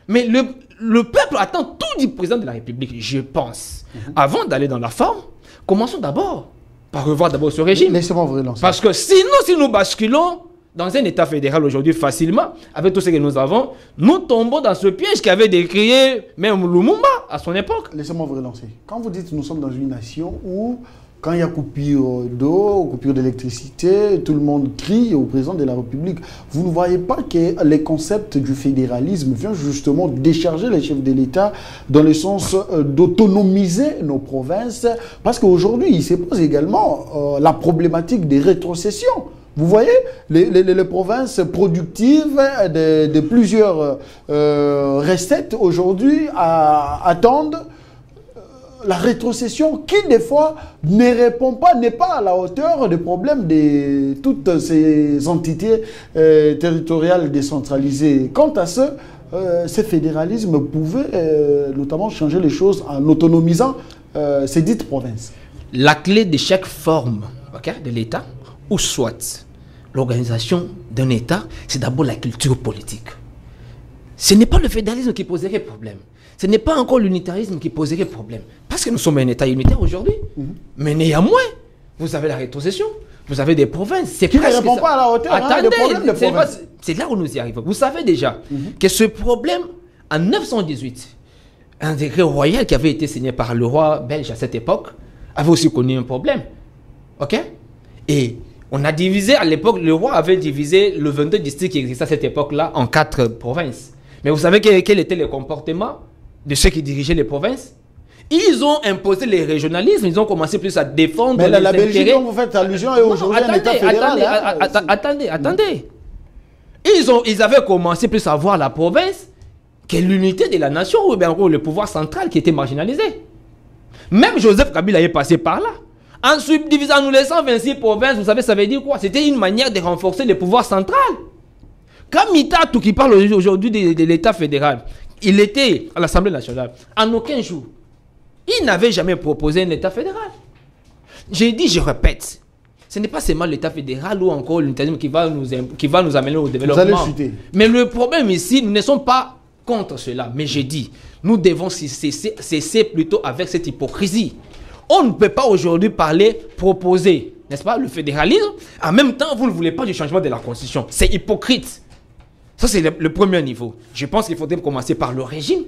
Mais le peuple attend tout du président de la République, je pense. Avant d'aller dans la forme, commençons d'abord par revoir d'abord ce régime. Laissez-moi vous relancer. Parce que sinon, si nous basculons dans un État fédéral aujourd'hui facilement, avec tout ce que nous avons, nous tombons dans ce piège qu'avait décrié même Lumumba à son époque. Laissez-moi vous relancer. Quand vous dites que nous sommes dans une nation où, quand il y a coupure d'eau, coupure d'électricité, tout le monde crie au président de la République, vous ne voyez pas que les concepts du fédéralisme viennent justement décharger les chefs de l'État dans le sens d'autonomiser nos provinces? Parce qu'aujourd'hui, il se pose également la problématique des rétrocessions. Vous voyez, les provinces productives de plusieurs recettes aujourd'hui attendent la rétrocession qui, des fois, ne répond pas, n'est pas à la hauteur des problèmes de toutes ces entités territoriales décentralisées. Quant à ce fédéralisme pouvait notamment changer les choses en autonomisant ces dites provinces. La clé de chaque forme de l'État, ou soit l'organisation d'un État, c'est d'abord la culture politique. Ce n'est pas le fédéralisme qui poserait problème. Ce n'est pas encore l'unitarisme qui poserait problème. Parce que nous sommes un État unitaire aujourd'hui. Mais néanmoins, vous avez la rétrocession, vous avez des provinces. Qui ne répond pas à la hauteur des problèmes de provinces. C'est là où nous y arrivons. Vous savez déjà que ce problème, en 918, un décret royal qui avait été signé par le roi belge à cette époque, avait aussi connu un problème. OK? Et on a divisé, à l'époque, le roi avait divisé le 22 districts qui existait à cette époque-là en 4 provinces. Mais vous savez quel était le comportement de ceux qui dirigeaient les provinces? Ils ont imposé les régionalismes, ils ont commencé plus à défendre les intérêts. Mais la Belgique dont vous faites allusion est aujourd'hui un État fédéral. Attendez. Ils avaient commencé plus à voir la province que l'unité de la nation, ou bien le pouvoir central qui était marginalisé. Même Joseph Kabila est passé par là. En subdivisant, nous laissant 26 provinces, vous savez, ça veut dire quoi? C'était une manière de renforcer le pouvoir central. Quand Mitatou, qui parle aujourd'hui de l'État fédéral, il était à l'Assemblée nationale, en aucun jour, il n'avait jamais proposé un État fédéral. J'ai dit, je répète, ce n'est pas seulement l'État fédéral ou encore l'unitarisme qui va nous amener au développement. Vous allez chuter. Mais le problème ici, nous ne sommes pas contre cela. Mais j'ai dit, nous devons cesser plutôt avec cette hypocrisie. On ne peut pas aujourd'hui proposer, n'est-ce pas, le fédéralisme. En même temps, vous ne voulez pas du changement de la Constitution. C'est hypocrite. Ça, c'est le premier niveau. Je pense qu'il faudrait commencer par le régime.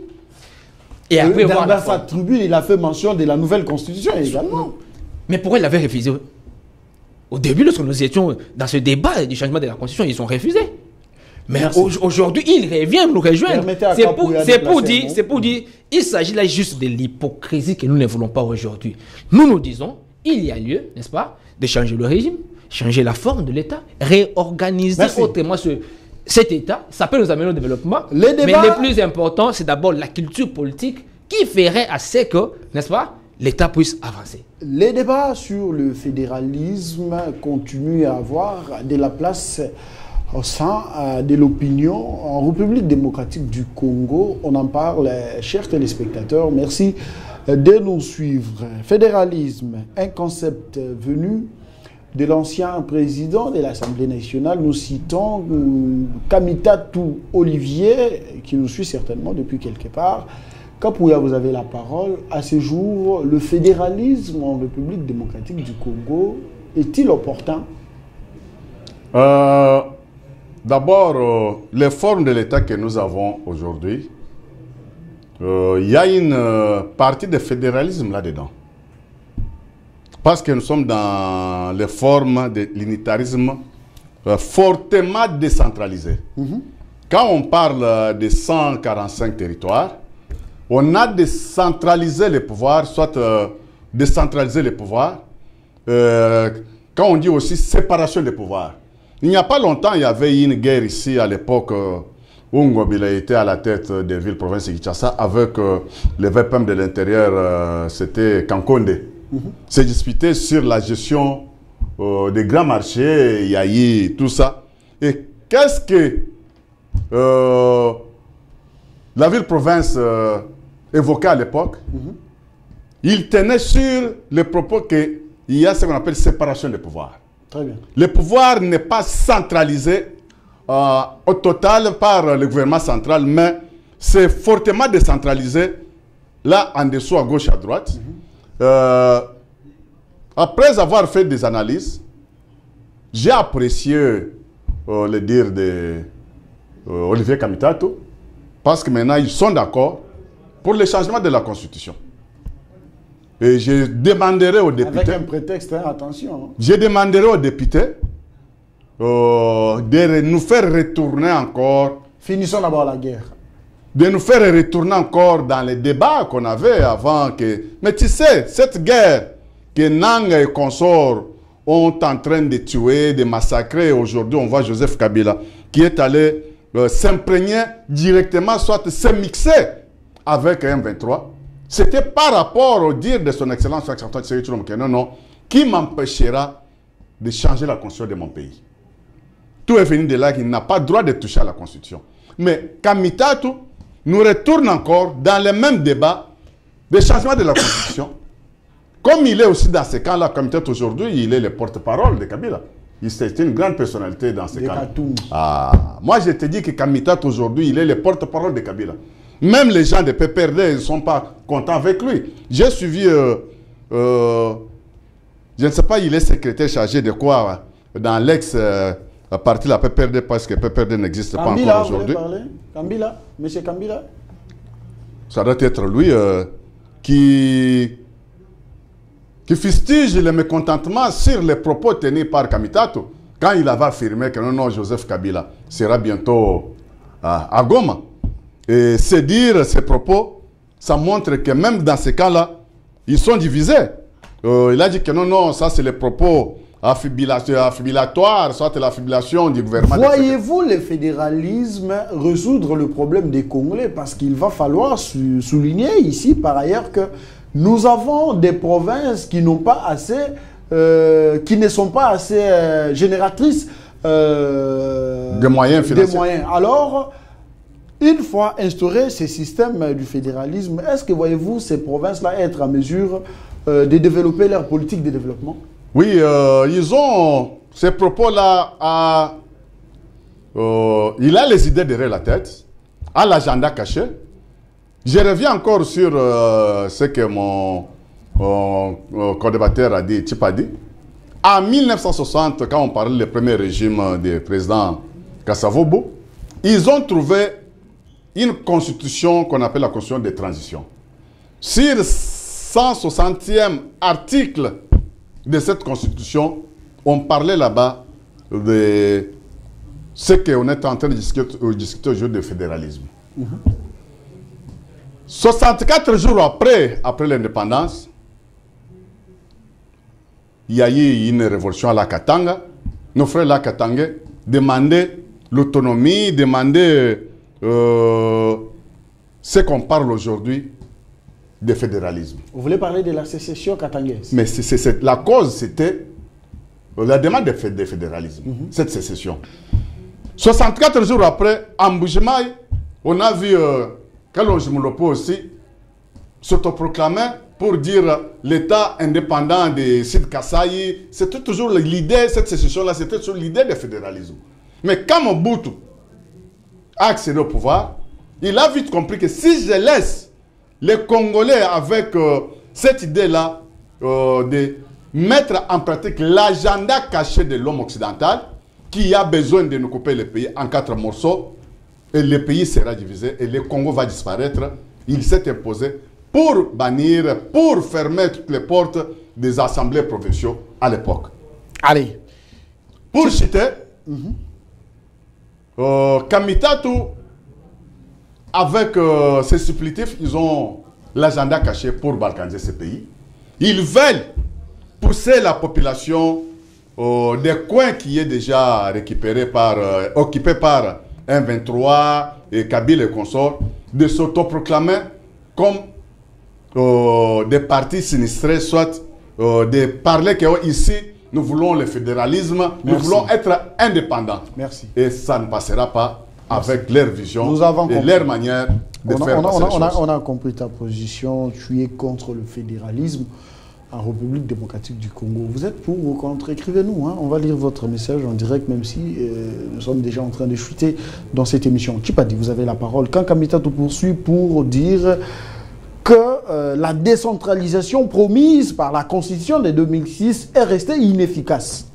Et après voir dans sa tribune, il a fait mention de la nouvelle Constitution également. Mais pourquoi il avait refusé? Au début, lorsque nous étions dans ce débat du changement de la Constitution, ils ont refusé. Mais aujourd'hui, il revient nous rejoindre. C'est pour dire, il s'agit là juste de l'hypocrisie que nous ne voulons pas aujourd'hui. Nous disons, il y a lieu, n'est-ce pas, de changer le régime, changer la forme de l'État, réorganiser autrement cet État. Ça peut nous amener au développement. Mais le plus important, c'est d'abord la culture politique qui ferait à ce que, n'est-ce pas, l'État puisse avancer. Les débats sur le fédéralisme continuent à avoir de la place au sein de l'opinion en République démocratique du Congo. On en parle, chers téléspectateurs. Merci de nous suivre. Fédéralisme, un concept venu de l'ancien président de l'Assemblée nationale. Nous citons Kamitatou Olivier, qui nous suit certainement depuis quelque part. Kapouya, vous avez la parole. À ce jour, le fédéralisme en République démocratique du Congo est-il opportun? D'abord, les formes de l'État que nous avons aujourd'hui, il y a une partie de fédéralisme là-dedans. Parce que nous sommes dans les formes de l'unitarisme fortement décentralisé. Quand on parle de 145 territoires, on a décentralisé les pouvoirs, soit décentraliser les pouvoirs. Quand on dit aussi séparation des pouvoirs. Il n'y a pas longtemps, il y avait une guerre ici à l'époque où Ngobila était à la tête des villes provinces de Kinshasa, avec le VPM de l'intérieur, c'était Kankonde. C'est disputé sur la gestion des grands marchés, Yayi, tout ça. Et qu'est-ce que la ville-province évoquait à l'époque? Il tenait sur le propos qu'il y a ce qu'on appelle séparation des pouvoirs. Très bien. Le pouvoir n'est pas centralisé au total par le gouvernement central, mais c'est fortement décentralisé, là en dessous, à gauche, à droite. Après avoir fait des analyses, j'ai apprécié le dire de Olivier Kamitato, parce que maintenant ils sont d'accord pour le changement de la Constitution. Et je demanderai aux députés... Avec un prétexte, hein, attention. Je demanderai aux députés de nous faire retourner encore... Finissons d'abord la guerre. De nous faire retourner encore dans les débats qu'on avait avant que... Mais tu sais, cette guerre que Nanga et consorts ont en train de tuer, de massacrer, aujourd'hui on voit Joseph Kabila qui est allé s'imprégner directement, soit se mixer avec M23. C'était par rapport au dire de son excellence non, qui m'empêchera de changer la constitution de mon pays. Tout est venu de là qu'il n'a pas le droit de toucher à la constitution. Mais Kamitato nous retourne encore dans le même débat de changement de la constitution. Comme il est aussi dans ce camp-là, Kamitato aujourd'hui, il est le porte-parole de Kabila. C'est une grande personnalité dans ce camp. Moi, je te dis que Kamitato aujourd'hui, il est le porte-parole de Kabila. Même les gens de PPRD, ils ne sont pas contents avec lui. J'ai suivi, je ne sais pas, il est secrétaire chargé de quoi dans l'ex-parti de la PPRD, parce que PPRD n'existe pas encore aujourd'hui. Kambila, monsieur Kambila. Ça doit être lui qui fustige le mécontentement sur les propos tenus par Kamitato quand il avait affirmé que non, Joseph Kabila sera bientôt à Goma. Et c'est dire ces propos, ça montre que même dans ces cas-là, ils sont divisés. Il a dit que non, ça c'est les propos affibulatoires, soit la fibrillation du gouvernement. Voyez-vous le fédéralisme résoudre le problème des Congolais? Parce qu'il va falloir souligner ici, par ailleurs, que nous avons des provinces qui n'ont pas assez, qui ne sont pas assez génératrices des moyens financiers. Alors, une fois instauré ce système du fédéralisme, est-ce que voyez-vous ces provinces-là être en mesure de développer leur politique de développement? Oui, ils ont ces propos-là. Il a les idées derrière la tête, à l'agenda caché. Je reviens encore sur ce que mon co-débatteur a dit, Tshisekedi. En 1960, quand on parlait du premier régime du président Kassavobo, ils ont trouvé une constitution qu'on appelle la constitution de transition. Sur le 160e article de cette constitution, on parlait là-bas de ce qu'on est en train de discuter aujourd'hui de fédéralisme. 64 jours après l'indépendance, il y a eu une révolution à la Katanga. Nos frères la Katanga demandaient l'autonomie, demandaient ce qu'on parle aujourd'hui de fédéralisme. Vous voulez parler de la sécession katangaise? Mais la cause, c'était la demande de fédéralisme, cette sécession. 64 jours après, en Mbujimaï, on a vu Kalonji Moulopo aussi s'autoproclamer pour dire l'État indépendant de Sid Kassaï. C'était toujours l'idée, cette sécession-là, c'était toujours l'idée de fédéralisme. Mais quand Mobutu a accédé au pouvoir, il a vite compris que si je laisse les Congolais avec cette idée-là de mettre en pratique l'agenda caché de l'homme occidental, qui a besoin de nous couper le pays en 4 morceaux, et le pays sera divisé et le Congo va disparaître, il s'est imposé pour bannir, pour fermer toutes les portes des assemblées provinciales à l'époque. Allez. Pour citer, Kamitato, avec ses supplétifs, ils ont l'agenda caché pour balkaniser ce pays. Ils veulent pousser la population des coins qui est déjà récupéré par, occupé par M23, et Kabila et consorts, de s'autoproclamer comme des partis sinistrés, soit de parler qu'ici, nous voulons le fédéralisme, nous voulons être indépendants. Merci. Et ça ne passera pas avec leur vision et leur manière de faire passer les choses. On a compris ta position. Tu es contre le fédéralisme en République démocratique du Congo. Vous êtes pour ou contre? Écrivez-nous. On va lire votre message en direct, même si nous sommes déjà en train de chuter dans cette émission. Chipadi, vous avez la parole. Quand Kamita te poursuit pour dire que la décentralisation promise par la Constitution de 2006 est restée inefficace.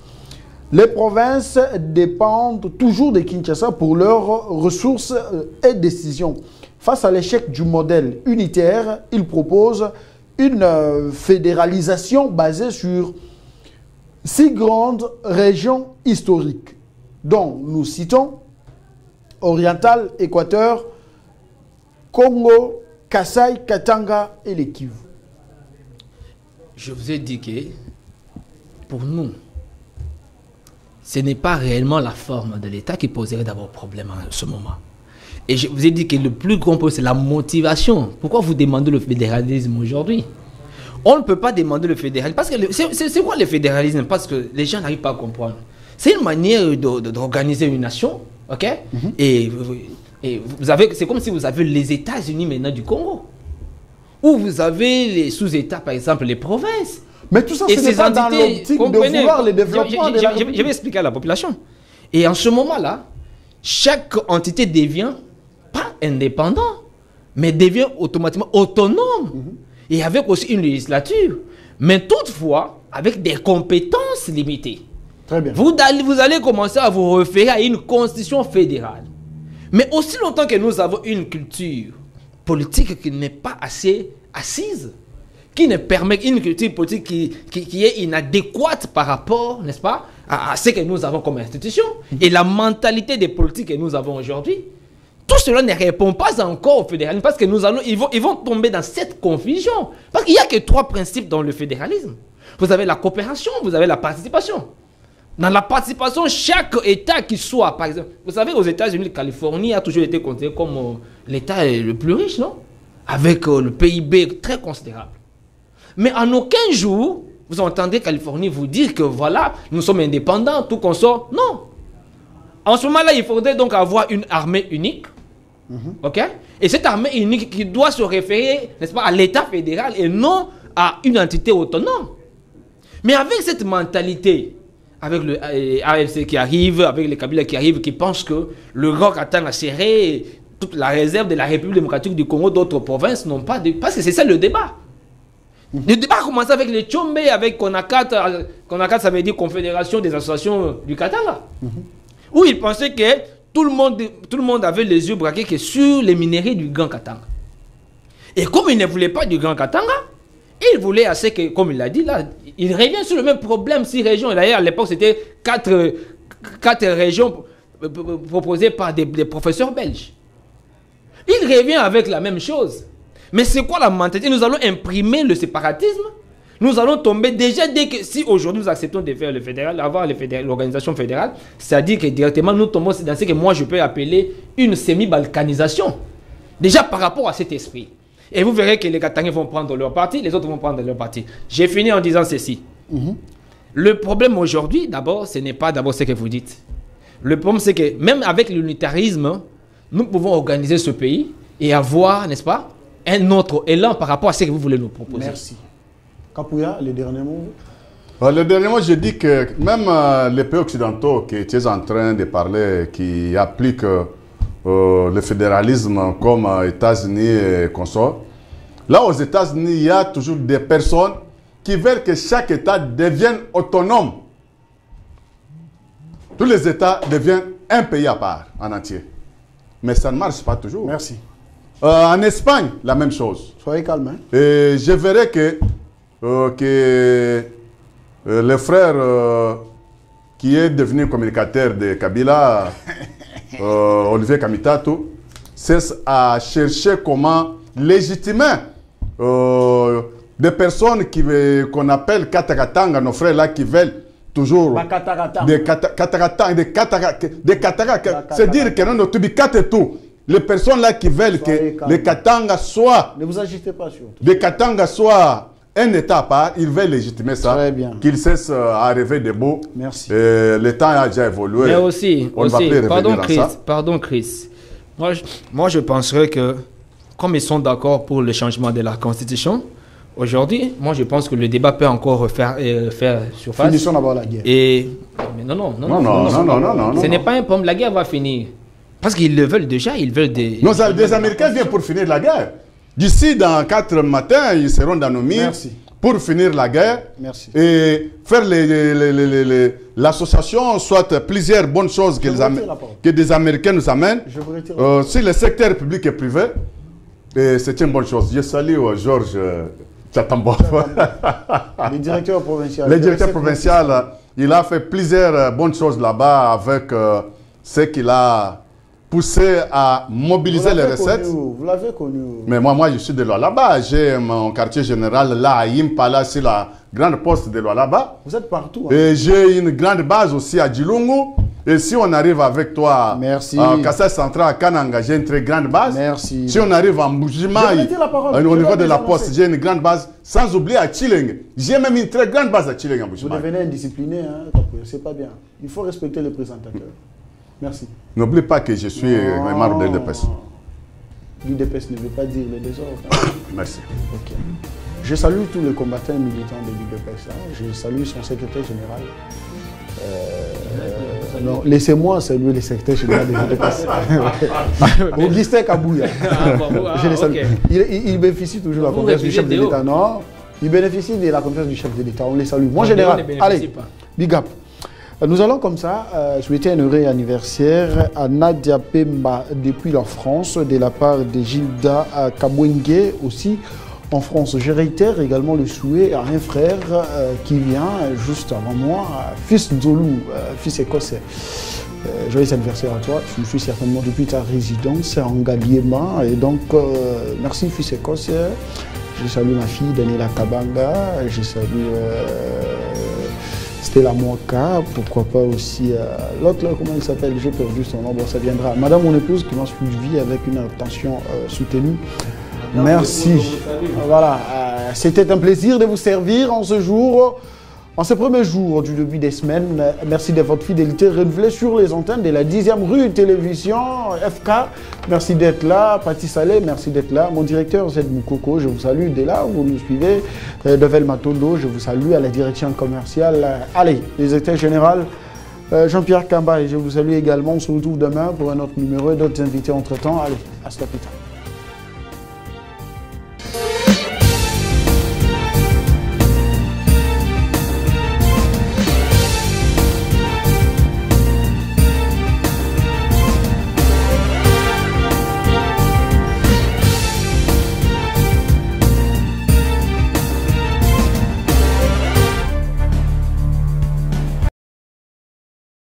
Les provinces dépendent toujours de Kinshasa pour leurs ressources et décisions. Face à l'échec du modèle unitaire, il propose une fédéralisation basée sur 6 grandes régions historiques, dont nous citons Oriental, Équateur, Congo, Kasaï, Katanga et les Kivu. Je vous ai dit que pour nous, ce n'est pas réellement la forme de l'État qui poserait d'abord problème en ce moment. Et je vous ai dit que le plus gros problème, c'est la motivation. Pourquoi vous demandez le fédéralisme aujourd'hui? On ne peut pas demander le fédéralisme. Parce que c'est quoi le fédéralisme? Parce que les gens n'arrivent pas à comprendre. C'est une manière d'organiser une nation, ok? Et vous avez, c'est comme si vous avez les États-Unis maintenant du Congo. Ou vous avez les sous-États, par exemple, les provinces. Mais tout ça, ce n'est pas dans l'optique de vouloir le développement de la République. Je vais expliquer à la population. Et en ce moment-là, chaque entité devient pas indépendant, mais devient automatiquement autonome. Et avec aussi une législature. Mais toutefois, avec des compétences limitées. Très bien. Vous allez commencer à vous référer à une constitution fédérale. Mais aussi longtemps que nous avons une culture politique qui n'est pas assez assise, qui ne permet une culture politique qui est inadéquate par rapport, n'est-ce pas, à ce que nous avons comme institution, et la mentalité des politiques que nous avons aujourd'hui, tout cela ne répond pas encore au fédéralisme, parce que ils vont tomber dans cette confusion. Parce qu'il n'y a que 3 principes dans le fédéralisme. Vous avez la coopération, vous avez la participation. Dans la participation, chaque État qui soit, par exemple, vous savez, aux États-Unis, la Californie a toujours été considérée comme l'État le plus riche, non? Avec le PIB très considérable. Mais en aucun jour, vous entendez Californie vous dire que voilà, nous sommes indépendants, tout qu'on sort. Non. En ce moment-là, il faudrait donc avoir une armée unique. Ok? Et cette armée unique qui doit se référer, n'est-ce pas, à l'État fédéral et non à une entité autonome. Mais avec cette mentalité, avec le AFC qui arrive, avec les Kabila qui arrivent, qui pensent que le Grand Katanga serait toute la réserve de la République démocratique du Congo, d'autres provinces n'ont pas de... Parce que c'est ça le débat. Le débat a commencé avec les Tchombe, avec Konakat. Konakat, ça veut dire Confédération des associations du Katanga. Où ils pensaient que tout le monde avait les yeux braqués que sur les minerais du Grand Katanga. Et comme ils ne voulaient pas du Grand Katanga, ils voulaient assez que, comme il l'a dit là, il revient sur le même problème, 6 régions. Et d'ailleurs, à l'époque, c'était 4 régions proposées par des professeurs belges. Il revient avec la même chose. Mais c'est quoi la mentalité? Nous allons imprimer le séparatisme. Nous allons tomber déjà dès que, si aujourd'hui nous acceptons de faire le fédéral, avoir l'organisation fédérale, c'est-à-dire que directement nous tombons dans ce que moi je peux appeler une semi-balkanisation. Déjà par rapport à cet esprit. Et vous verrez que les Katangais vont prendre leur parti, les autres vont prendre leur parti. J'ai fini en disant ceci. Le problème aujourd'hui, d'abord, ce n'est pas d'abord ce que vous dites. Le problème, c'est que même avec l'unitarisme, nous pouvons organiser ce pays et avoir, n'est-ce pas, un autre élan par rapport à ce que vous voulez nous proposer. Merci. Kapouya, les derniers mots. Le dernier mot, je dis que même les pays occidentaux que tu es en train de parler, qui appliquent le fédéralisme comme États-Unis et consorts, là aux États-Unis, il y a toujours des personnes qui veulent que chaque État devienne autonome. Tous les États deviennent un pays à part, en entier. Mais ça ne marche pas toujours. Merci. En Espagne, la même chose. Soyez calme. Hein? Et je verrai que le frère qui est devenu communicateur de Kabila, Olivier Kamitatou, cesse à chercher comment légitimer des personnes qu'on appelle Katagatanga, nos frères là qui veulent toujours des Katagatanga, c'est dire que nous tout les personnes là qui veulent que le Katanga soit... Ne vous agitez pas surtout. Le Katanga soit un État à part, ils veulent légitimer ça. Très bien. Qu'ils cessent à rêver des beaux. Merci. Le temps a déjà évolué. Mais aussi, on ne va plus revenir à ça. Pardon Chris. Moi, je penserais que, comme ils sont d'accord pour le changement de la Constitution, aujourd'hui, moi, je pense que le débat peut encore faire surface. Finissons d'abord la guerre. Mais non. Ce n'est pas un problème. La guerre va finir. Parce qu'ils le veulent déjà. Ils veulent des... Nos des Américains viennent pour finir la guerre. D'ici, dans 4 matins, ils seront dans nos mines pour finir la guerre. Merci. Et faire l'association, soit plusieurs bonnes choses que des Américains nous amènent. Si le secteur public et privé, c'est une bonne chose. Je salue Georges Tchatambo. Le directeur provincial. Le directeur provincial, il a fait plusieurs bonnes choses là-bas avec ce qu'il a poussé à mobiliser les recettes. Vous l'avez connu. Mais moi, je suis de là-bas. J'ai mon quartier général là à Impala, sur la grande poste de là-bas. Vous êtes partout. Hein. Et j'ai une grande base aussi à Djilungu. Et si on arrive avec toi à Kassai Central, à Kananga, j'ai une très grande base. Merci. Si on arrive en Boujima, au niveau de la poste, j'ai une grande base. Sans oublier à Chileng. J'ai même une très grande base à Chileng en Boujima. Vous devenez indiscipliné, hein, c'est pas bien. Il faut respecter les présentateurs. Merci. N'oublie pas que je suis membre de l'UDPS. L'UDPS ne veut pas dire le désordre. Merci. Okay. Je salue tous les combattants et militants de l'UDPS. Hein. Je salue son secrétaire général. Non, laissez-moi saluer le secrétaire général de l'UDPS. Augustin Kabouya. Je le salue. Il bénéficie toujours de la confiance du chef de l'État. Non, il bénéficie de la confiance du chef de l'État. On les salue. Mon général, allez, big up. Nous allons comme ça souhaiter un heureux anniversaire à Nadia Pemba depuis la France, de la part de Gilda Kabwenge aussi en France. Je réitère également le souhait à un frère qui vient juste avant moi, fils Zolu, fils écossais. Joyeux anniversaire à toi, tu me suis certainement depuis ta résidence en Galiema. Et donc, merci fils écossais. Je salue ma fille Daniela Kabanga, je salue... Stella Mwaka, pourquoi pas aussi l'autre là, comment il s'appelle, j'ai perdu son nom, bon ça viendra. Madame mon épouse qui m'a suivi avec une attention soutenue. Merci. Voilà, c'était un plaisir de vous servir en ce jour, en ce premier jour du début des semaines. Merci de votre fidélité renouvelée sur les antennes de la 10e rue Télévision FK. Merci d'être là. Pati Saleh, merci d'être là. Mon directeur Zed Moukoko, je vous salue dès là où vous nous suivez. Devel Matondo, je vous salue à la direction commerciale. Allez, le directeur général Jean-Pierre Kamba, je vous salue également. On se retrouve demain pour un autre numéro et d'autres invités entre-temps. Allez, à ce plus tard.